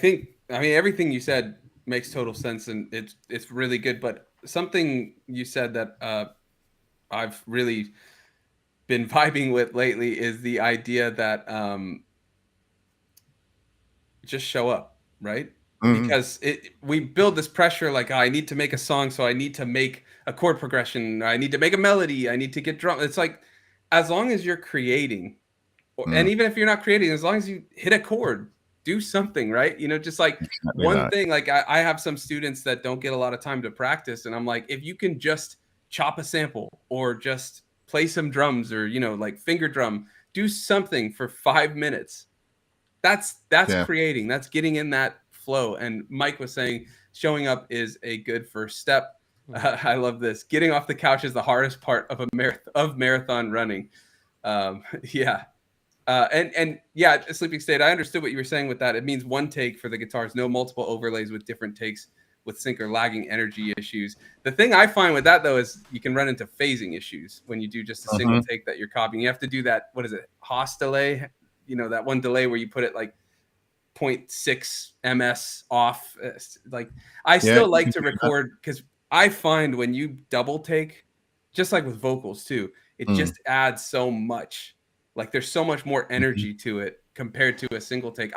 mean, everything you said makes total sense, and it's really good. But something you said that I've really been vibing with lately is the idea that just show up, right? Mm-hmm. Because we build this pressure like, I need to make a song, so I need to make a chord progression, I need to make a melody, I need to get drum. It's like, as long as you're creating, and even if you're not creating, as long as you hit a chord, do something, right? Just like one thing. Like I have some students that don't get a lot of time to practice, and I'm like, if you can just chop a sample or just play some drums or like finger drum, do something for 5 minutes. That's creating. That's getting in that flow. And Mike was saying showing up is a good first step. I love this. Getting off the couch is the hardest part of marathon running. Yeah. And yeah, Sleeping State, I understood what you were saying with that. It means one take for the guitars, no multiple overlays with different takes with sync or lagging energy issues. The thing I find with that, though, is you can run into phasing issues when you do just a single take that you're copying. You have to do that, what is it, Haus delay? That one delay where you put it like 0.6 ms off. Like I still like to record, because I find when you double take, just like with vocals too, it just adds so much. Like there's so much more energy to it compared to a single take.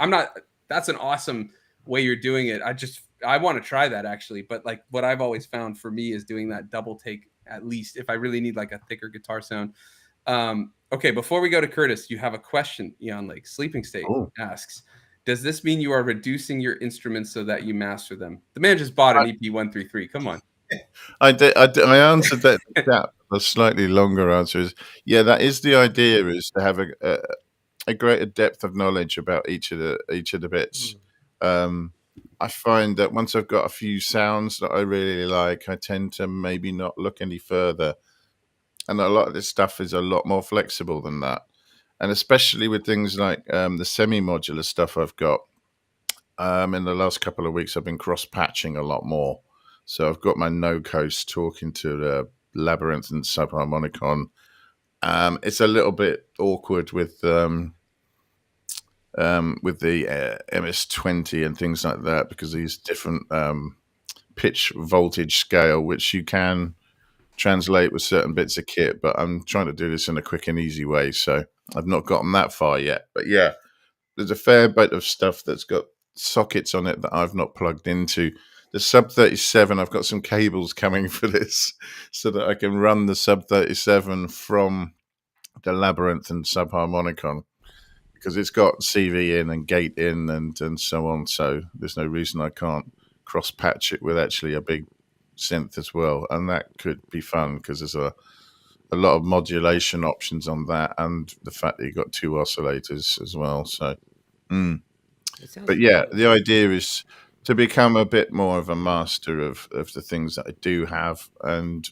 That's an awesome way you're doing it. I want to try that actually. But like what I've always found for me is doing that double take, at least if I really need like a thicker guitar sound. Okay, before we go to Curtis, you have a question, Eon Lake. Sleeping State asks, does this mean you are reducing your instruments so that you master them? The man just bought an EP133. Come on. I answered that. A slightly longer answer is, yeah, that is the idea, is to have a greater depth of knowledge about each of the bits. I find that once I've got a few sounds that I really like, I tend to maybe not look any further. And a lot of this stuff is a lot more flexible than that. And especially with things like the semi-modular stuff I've got, in the last couple of weeks, I've been cross-patching a lot more. So I've got my no-coast talking to the Labyrinth and subharmonicon. It's a little bit awkward with the MS-20 and things like that, because these different pitch voltage scale, which you can translate with certain bits of kit, but I'm trying to do this in a quick and easy way, so I've not gotten that far yet. But yeah, there's a fair bit of stuff that's got sockets on it that I've not plugged into. The Sub 37, I've got some cables coming for this so that I can run the Sub 37 from the Labyrinth and subharmonicon, because it's got CV in and gate in and so on, so there's no reason I can't cross patch it with actually a big synth as well, and that could be fun because there's a lot of modulation options on that, and the fact that you've got 2 oscillators as well. So but yeah, the idea is to become a bit more of a master of the things that I do have, and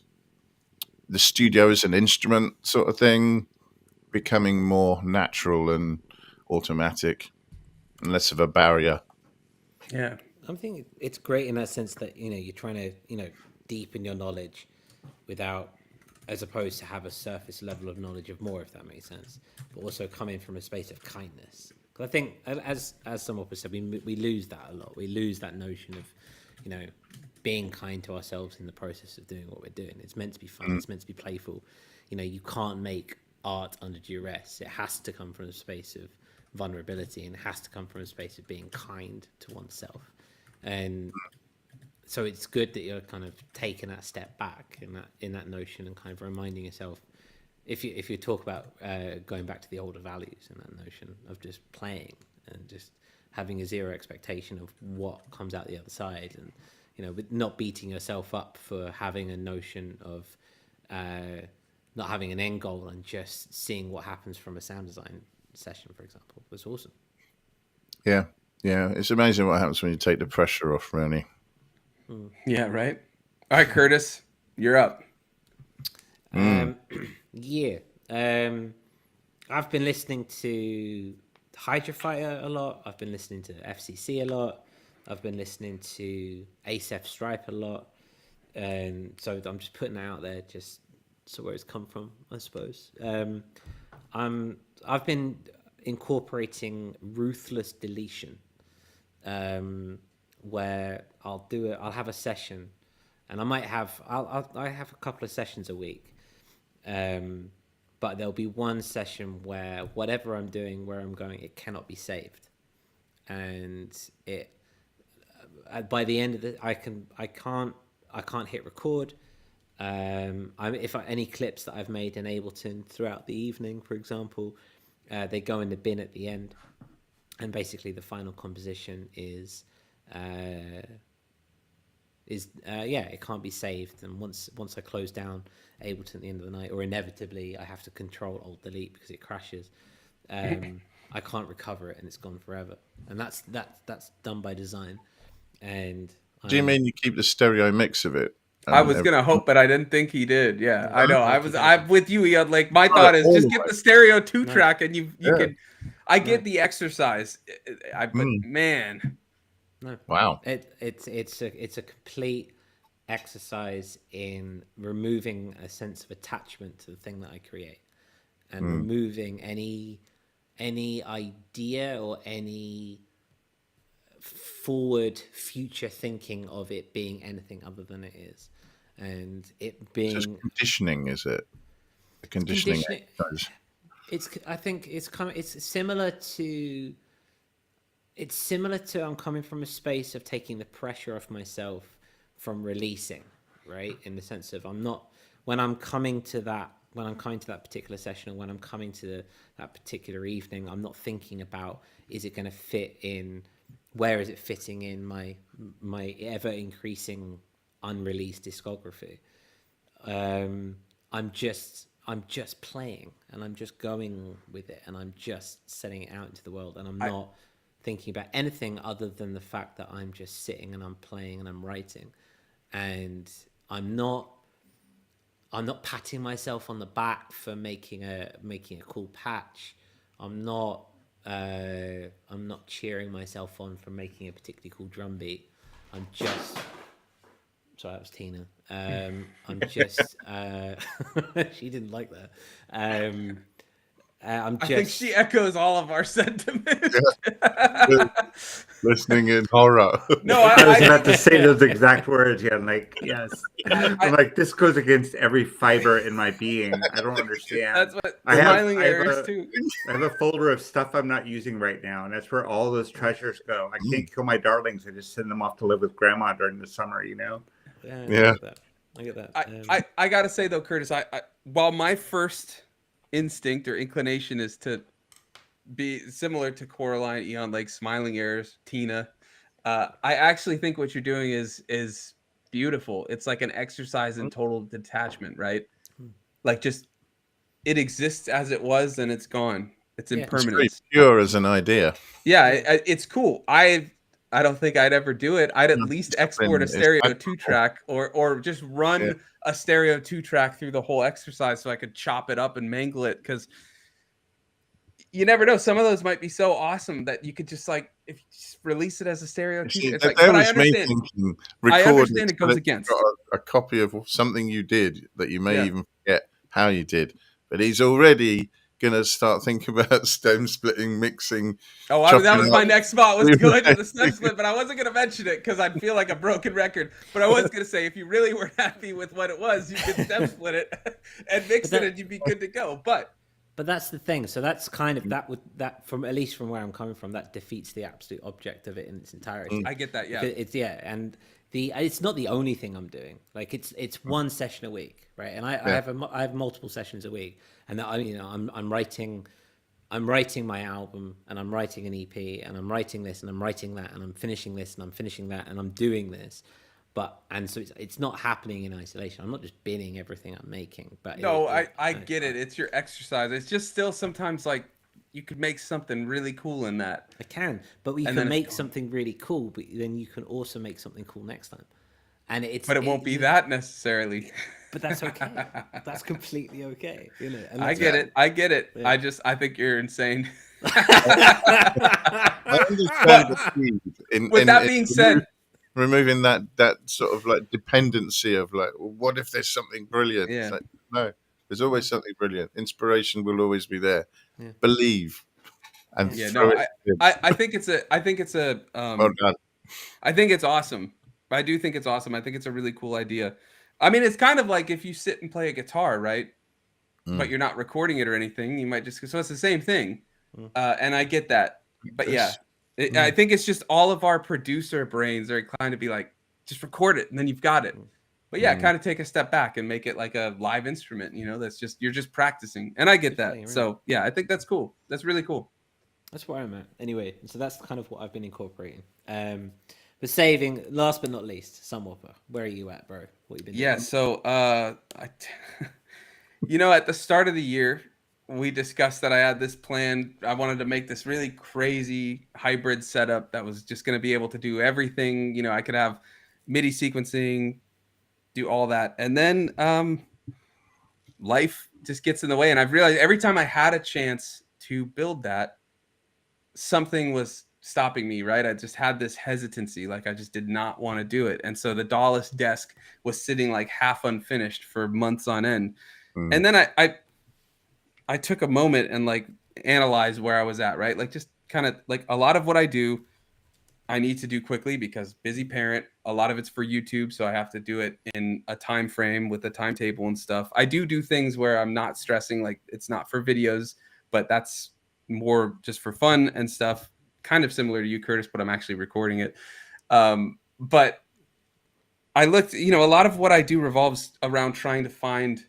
the studio is an instrument sort of thing becoming more natural and automatic and less of a barrier. Yeah, I think it's great in that sense that you're trying to deepen your knowledge without, as opposed to have a surface level of knowledge of more, if that makes sense, but also coming from a space of kindness. Because I think, as Sunwarper said, we lose that a lot. We lose that notion of being kind to ourselves in the process of doing what we're doing. It's meant to be fun. It's meant to be playful. You can't make art under duress. It has to come from a space of vulnerability, and it has to come from a space of being kind to oneself. And so it's good that you're kind of taking that step back in that notion, and kind of reminding yourself, if you talk about going back to the older values and that notion of just playing and just having a zero expectation of what comes out the other side, and with not beating yourself up for having a notion of not having an end goal and just seeing what happens from a sound design session, for example, was awesome. Yeah, it's amazing what happens when you take the pressure off, really. Yeah, right. All right, Curtis, you're up. Yeah. I've been listening to Hydrofighter a lot. I've been listening to FCC a lot. I've been listening to ASF Stripe a lot. And so I'm just putting it out there, just so where it's come from, I suppose. I've been incorporating ruthless deletion, where I'll have a session, and I have a couple of sessions a week, but there'll be one session where whatever I'm doing, where I'm going, it cannot be saved, and it by the end of it, I can't hit record. Any clips that I've made in Ableton throughout the evening, for example, they go in the bin at the end, and basically the final composition is it can't be saved. And once I close down Ableton at the end of the night, or inevitably I have to Control Alt Delete because it crashes, I can't recover it, and it's gone forever. And that's done by design. And do you mean you keep the stereo mix of it? I was gonna hope, but I didn't think he did. Yeah, I know. I'm with you, Ian. Like, my thought is just get the stereo 2-track, and you can. I get the exercise, but man, no. Wow, it's a complete exercise in removing a sense of attachment to the thing that I create, and removing any idea or any forward future thinking of it being anything other than it is, and it being just conditioning. Is it a conditioning exercise? I think it's similar to I'm coming from a space of taking the pressure off myself from releasing, right? In the sense of when I'm coming to that particular session, or when I'm coming to that particular evening, I'm not thinking about, is it going to fit in, where is it fitting in my ever increasing unreleased discography? I'm just playing, and I'm just going with it, and I'm just setting it out into the world, and I'm not thinking about anything other than the fact that I'm just sitting and I'm playing and I'm writing, and I'm not patting myself on the back for making a cool patch. I'm not cheering myself on for making a particularly cool drum beat. I'm just sorry, that was Tina. I'm just she didn't like that. I think she echoes all of our sentiments. Listening in horror. No, I was about to say those exact words. Yeah, like, yes. I'm like, this goes against every fiber in my being. I don't understand. That's what smiling errors too. I have a folder of stuff I'm not using right now, and that's where all those treasures go. I can't kill my darlings. I just send them off to live with grandma during the summer, you know? Yeah. I get that. I gotta say though, Curtis, I while my first instinct or inclination is to be similar to Coraline, Eon, like smiling ears, Tina, I actually think what you're doing is beautiful. It's like an exercise in total detachment, right? Like, just it exists as it was, and it's gone. It's impermanent. It's very pure as an idea. Yeah, it's cool. I don't think I'd ever do it. I'd at least export a stereo 2-track, or just run a stereo 2-track through the whole exercise so I could chop it up and mangle it, because you never know. Some of those might be so awesome that you could just, like, if you just release it as a stereo 2. It's like, but I understand it goes against a copy of something you did that you may even forget how you did, but he's already gonna start thinking about stem splitting, mixing. That was my next spot, was to go into the stem split, but I wasn't gonna mention it because I'd feel like a broken record. But I was gonna say, if you really were happy with what it was, you could stem split it and mix it, and you'd be good to go. But that's the thing. So that's kind of that from, at least from where I'm coming from, that defeats the absolute object of it in its entirety. I get that. Yeah, and it's not the only thing I'm doing. Like, it's one session a week, right? And I have multiple sessions a week, and I'm writing my album, and I'm writing an EP, and I'm writing this, and I'm writing that, and I'm finishing this, and I'm finishing that, and I'm doing this. And so it's not happening in isolation. I'm not just binning everything I'm making. But no, I get it. It's your exercise. It's just still sometimes, like, you could make something really cool in that. I can, but we can make something really cool, but then you can also make something cool next time. And it won't be that necessarily. But that's okay. That's completely okay. You know. I get it. Yeah. I think you're insane. I understand the speed. With that being said, removing that sort of like dependency of like, well, what if there's something brilliant? Yeah. It's like, no, there's always something brilliant. Inspiration will always be there. Yeah. Believe. And yeah, throw no, it in. I think it's a Well done. I think it's awesome. I do think it's awesome. I think it's a really cool idea. I mean, it's kind of like if you sit and play a guitar, right? But you're not recording it or anything. You might just, so it's the same thing. And I get that. But yeah, I think it's just all of our producer brains are inclined to be like, just record it and then you've got it. But yeah, kind of take a step back and make it like a live instrument, you know, that's just, you're just practicing. And I get that. So yeah, I think that's cool. That's really cool. That's where I'm at. Anyway, so that's kind of what I've been incorporating. But saving, last but not least, Sunwarper. Where are you at, bro? What you been doing? So you know, at the start of the year, we discussed that I had this plan. I wanted to make this really crazy hybrid setup that was just going to be able to do everything. You know, I could have MIDI sequencing, do all that. And then life just gets in the way. And I've realized every time I had a chance to build that, something was stopping me, right? I just had this hesitancy, like I just did not want to do it. And so the Dallas desk was sitting like half unfinished for months on end. And then I took a moment and like analyzed where I was at, right? Like just kind of like a lot of what I do, I need to do quickly because busy parent, a lot of it's for YouTube. So I have to do it in a time frame with a timetable and stuff. I do things where I'm not stressing, like it's not for videos, but that's more just for fun and stuff, kind of similar to you, Curtis, but I'm actually recording it. But I looked, you know, a lot of what I do revolves around trying to find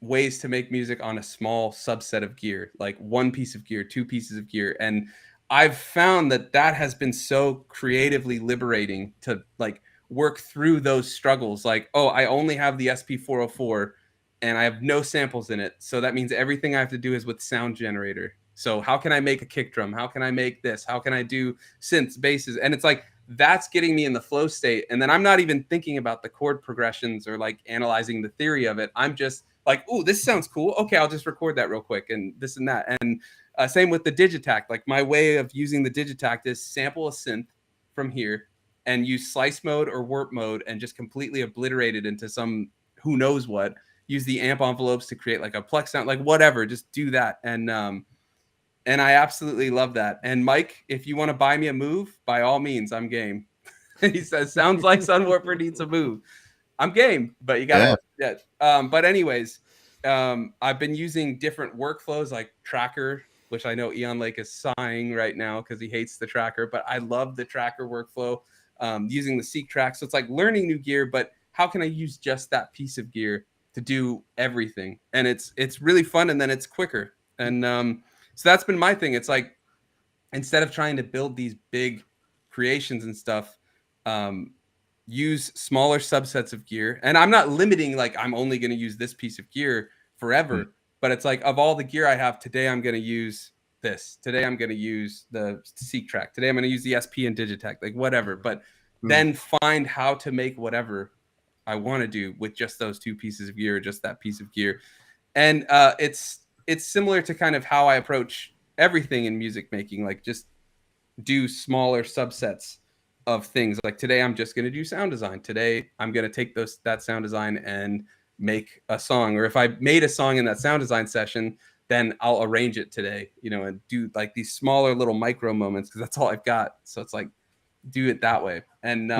ways to make music on a small subset of gear, like one piece of gear, two pieces of gear. And I've found that has been so creatively liberating to like work through those struggles. Like, oh, I only have the SP404 and I have no samples in it. So that means everything I have to do is with sound generator. So how can I make a kick drum? How can I make this? How can I do synths, basses? And it's like, that's getting me in the flow state. And then I'm not even thinking about the chord progressions or like analyzing the theory of it. I'm just like, oh, this sounds cool. Okay, I'll just record that real quick and this and that. And same with the Digitact. Like my way of using the Digitact is sample a synth from here and use slice mode or warp mode and just completely obliterate it into some who knows what. Use the amp envelopes to create like a Plex sound, like whatever. Just do that. And I absolutely love that. And Mike, if you want to buy me a move, by all means, I'm game. He says, sounds like Sunwarper needs a move. I'm game, but you got to. Yeah. But anyways, I've been using different workflows like Tracker, which I know Eon Lake is sighing right now because he hates the Tracker, but I love the Tracker workflow, using the Seek track. So it's like learning new gear, but how can I use just that piece of gear to do everything? And it's really fun, and then it's quicker. And so that's been my thing. It's like, instead of trying to build these big creations and stuff, use smaller subsets of gear. And I'm not limiting, like, I'm only going to use this piece of gear forever. But it's like, of all the gear I have today, I'm going to use this. Today, I'm going to use the Seek track. Today, I'm going to use the SP and Digitech, like whatever. But then find how to make whatever I want to do with just those two pieces of gear, just that piece of gear. And it's similar to kind of how I approach everything in music making, like just do smaller subsets of things. Like today, I'm just going to do sound design. Today, I'm going to take that sound design and make a song. Or if I made a song in that sound design session, then I'll arrange it today, you know, and do like these smaller little micro moments because that's all I've got. So it's like, do it that way. And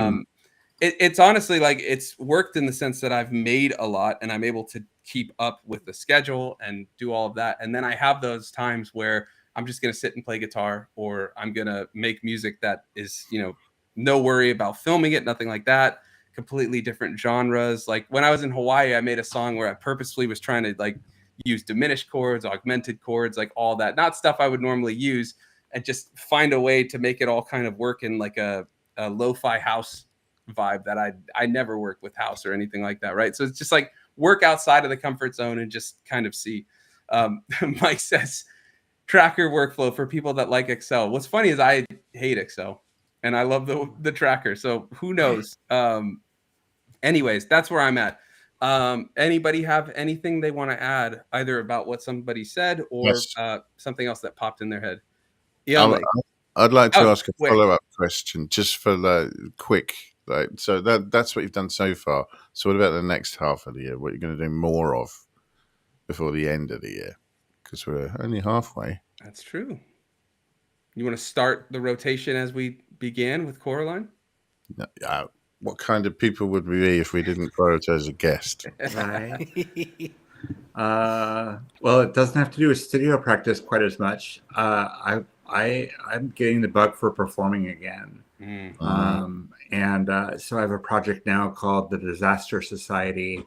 it's honestly like it's worked in the sense that I've made a lot and I'm able to keep up with the schedule and do all of that. And then I have those times where I'm just going to sit and play guitar, or I'm going to make music that is, you know, no worry about filming it, nothing like that. Completely different genres. Like when I was in Hawaii, I made a song where I purposefully was trying to like use diminished chords, augmented chords, like all that, not stuff I would normally use, and just find a way to make it all kind of work in like a lo-fi house vibe that I never work with house or anything like that. Right. So it's just like work outside of the comfort zone and just kind of see. Mike says tracker workflow for people that like Excel. What's funny is I hate Excel and I love the tracker. So who knows? Anyways, that's where I'm at. Anybody have anything they want to add, either about what somebody said or Yes. something else that popped in their head? I'd like to ask a quick. follow-up question, just for quick. So that's what you've done so far. So what about the next half of the year? What you're going to do more of before the end of the year? Because we're only halfway. That's true. You want to start the rotation as we began with Coraline? What kind of people would we be if we didn't prioritize a guest? Right. Well, it doesn't have to do with studio practice quite as much. I'm getting the bug for performing again. So I have a project now called the Disaster Society,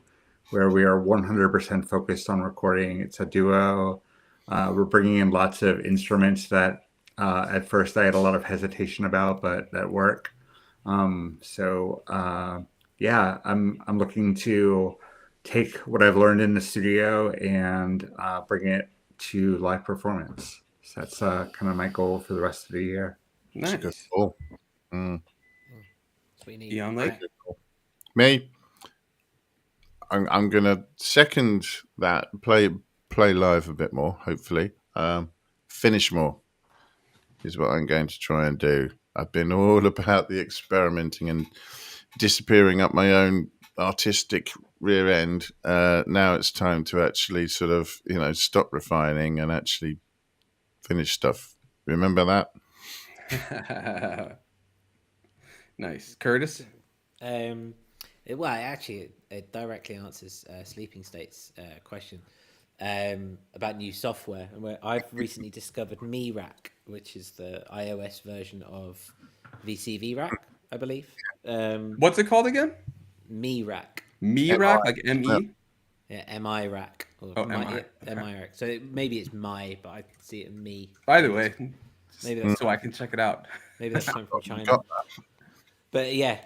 where we are 100% focused on recording. It's a duo. We're bringing in lots of instruments that at first I had a lot of hesitation about, but that work. I'm looking to take what I've learned in the studio and bring it to live performance. So that's kind of my goal for the rest of the year. Nice. Good goal. That's what you need. Me, I'm gonna second that. Play live a bit more. Hopefully, finish more is what I'm going to try and do. I've been all about the experimenting and disappearing up my own artistic rear end. Now it's time to actually sort of, stop refining and actually finish stuff. Remember that? Nice. Curtis? It directly answers Sleeping State's question about new software. And where I've recently discovered MeRack, which is the iOS version of VCV Rack, I believe. What's it called again? MeRack. MeRack, like M-E? Yeah, MI Rack. MI. MI Rack. So maybe it's my, but I see it in me. Either way, maybe that's so I can check it out. Maybe that's coming from China. But yeah,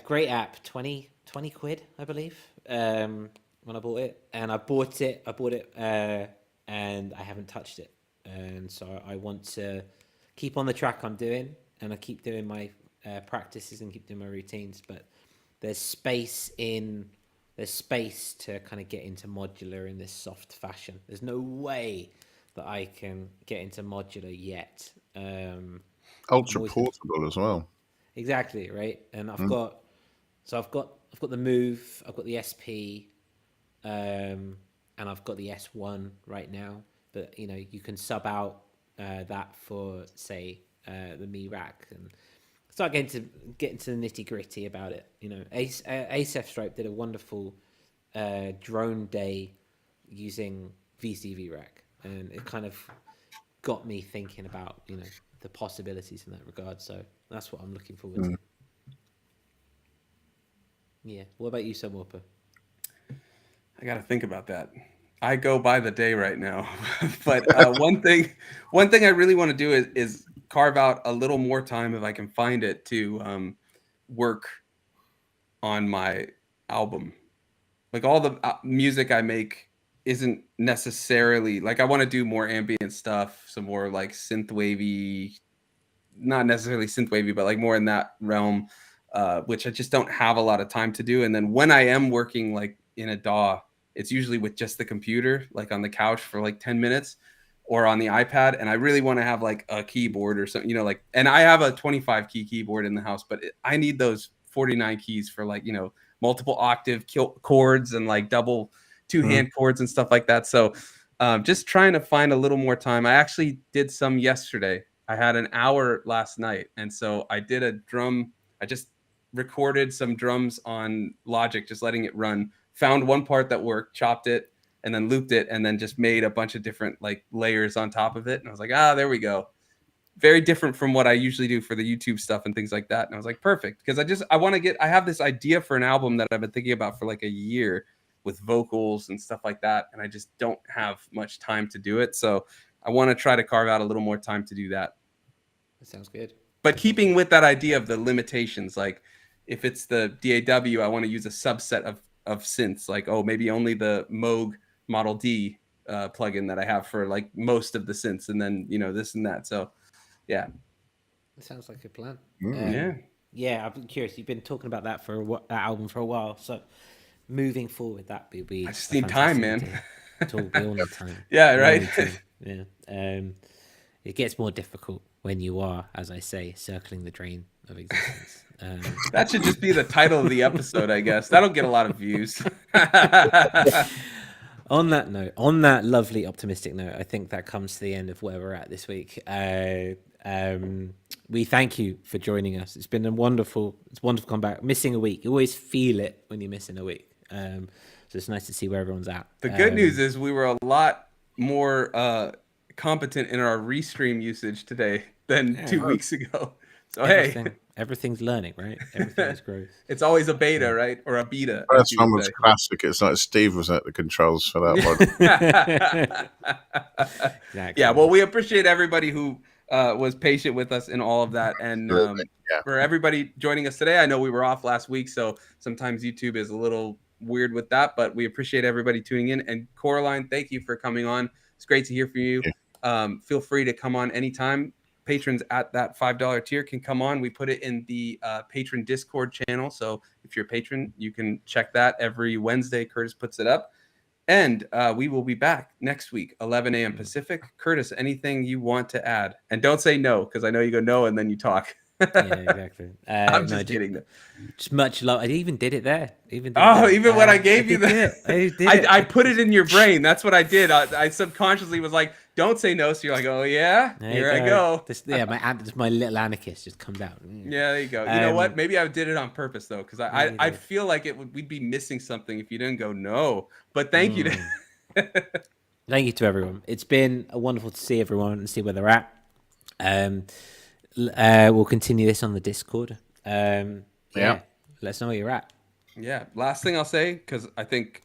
great app. 20 quid, I believe, when I bought it. And I bought it, and I haven't touched it. And so I want to keep on the track I'm doing, and I keep doing my practices and keep doing my routines. But there's space to kind of get into modular in this soft fashion. There's no way that I can get into modular yet. Ultra portable as well. Exactly, right. And I've got the Move, I've got the SP, and I've got the S1 right now. But you can sub out that for say the MeRack and start getting to the nitty gritty about it. ASF Stripe did a wonderful drone day using VCV Rack, and it kind of got me thinking about the possibilities in that regard. So that's what I'm looking forward to. Yeah. What about you, Sunwarper? I got to think about that. I go by the day right now, but one thing I really want to do is carve out a little more time, if I can find it, to work on my album. Like, all the music I make isn't necessarily like, I want to do more ambient stuff, some more like synth wavy, not necessarily synth wavy, but like more in that realm, which I just don't have a lot of time to do. And then when I am working like in a DAW, it's usually with just the computer, like on the couch for like 10 minutes or on the iPad. And I really want to have like a keyboard or something, and I have a 25 key keyboard in the house, but I need those 49 keys for like, multiple octave chords and like double two-hand chords and stuff like that. So just trying to find a little more time. I actually did some yesterday. I had an hour last night. And so I did a drum. I just recorded some drums on Logic, just letting it run. Found one part that worked, chopped it, and then looped it, and then just made a bunch of different like layers on top of it. And I was like, there we go. Very different from what I usually do for the YouTube stuff and things like that. And I was like, perfect. Because I have this idea for an album that I've been thinking about for like a year with vocals and stuff like that. And I just don't have much time to do it. So I want to try to carve out a little more time to do that. That sounds good. But keeping with that idea of the limitations, like if it's the DAW, I want to use a subset of synths, like, maybe only the Moog Model D plugin that I have for like most of the synths, and then, this and that. So yeah. That sounds like a plan. Yeah. Yeah, I'm curious. You've been talking about that that album for a while. So moving forward, that would be. I just need time, man. We all need time. Yeah, right. Yeah. It gets more difficult when you are, as I say, circling the drain of existence. That should just be the title of the episode, I guess. That'll get a lot of views. On that note, on that lovely optimistic note, I think that comes to the end of where we're at this week. We thank you for joining us. It's been wonderful to come back. Missing a week, you always feel it when you're missing a week. So it's nice to see where everyone's at. The good news is we were a lot more competent in our restream usage today than 2 weeks ago. So everything's learning, right? Everything's growth. It's always a beta, right? Or a beta. First one was classic. It's like Steve was at the controls for that one. Exactly. Yeah, well, we appreciate everybody who was patient with us in all of that. And for everybody joining us today, I know we were off last week, so sometimes YouTube is a little weird with that, but we appreciate everybody tuning in. And Coraline, thank you for coming on. It's great to hear from you. Feel free to come on anytime. Patrons at that $5 tier can come on. We put it in the patron Discord channel. So if you're a patron, you can check that every Wednesday. Curtis puts it up. And we will be back next week, 11 a.m. Pacific. Curtis, anything you want to add? And don't say no, because I know you go no and then you talk. Yeah, exactly. I'm just kidding. Just much love. I even did it there. Even when I gave you that, I put it in your brain. That's what I did. I subconsciously was like, "Don't say no." So you're like, "Oh yeah, here I go." My little anarchist just comes out. Yeah, there you go. You know what? Maybe I did it on purpose though, because I feel like we'd be missing something if you didn't go no. But thank you. Thank you to everyone. It's been wonderful to see everyone and see where they're at. We'll continue this on the Discord. Let us know where you're at. Yeah. Last thing I'll say, because I think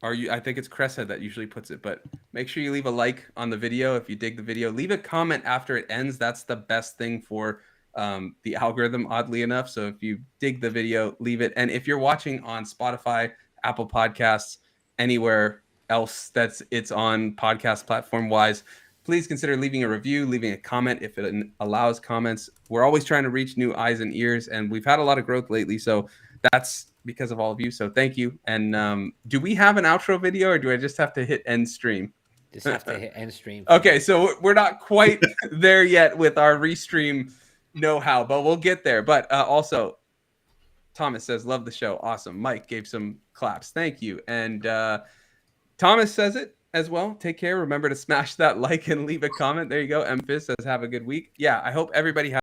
it's Cresshead that usually puts it, but make sure you leave a like on the video if you dig the video. Leave a comment after it ends. That's the best thing for the algorithm, oddly enough. So if you dig the video, leave it. And if you're watching on Spotify, Apple Podcasts, anywhere else it's on podcast platform wise, please consider leaving a review, leaving a comment if it allows comments. We're always trying to reach new eyes and ears, and we've had a lot of growth lately. So that's because of all of you. So thank you. And do we have an outro video, or do I just have to hit end stream? Just have to hit end stream. Okay, so we're not quite there yet with our restream know-how, but we'll get there. But also, Thomas says, love the show. Awesome. Mike gave some claps. Thank you. And Thomas says it as well. Take care. Remember to smash that like and leave a comment. There you go. Memphis says, have a good week. Yeah, I hope everybody has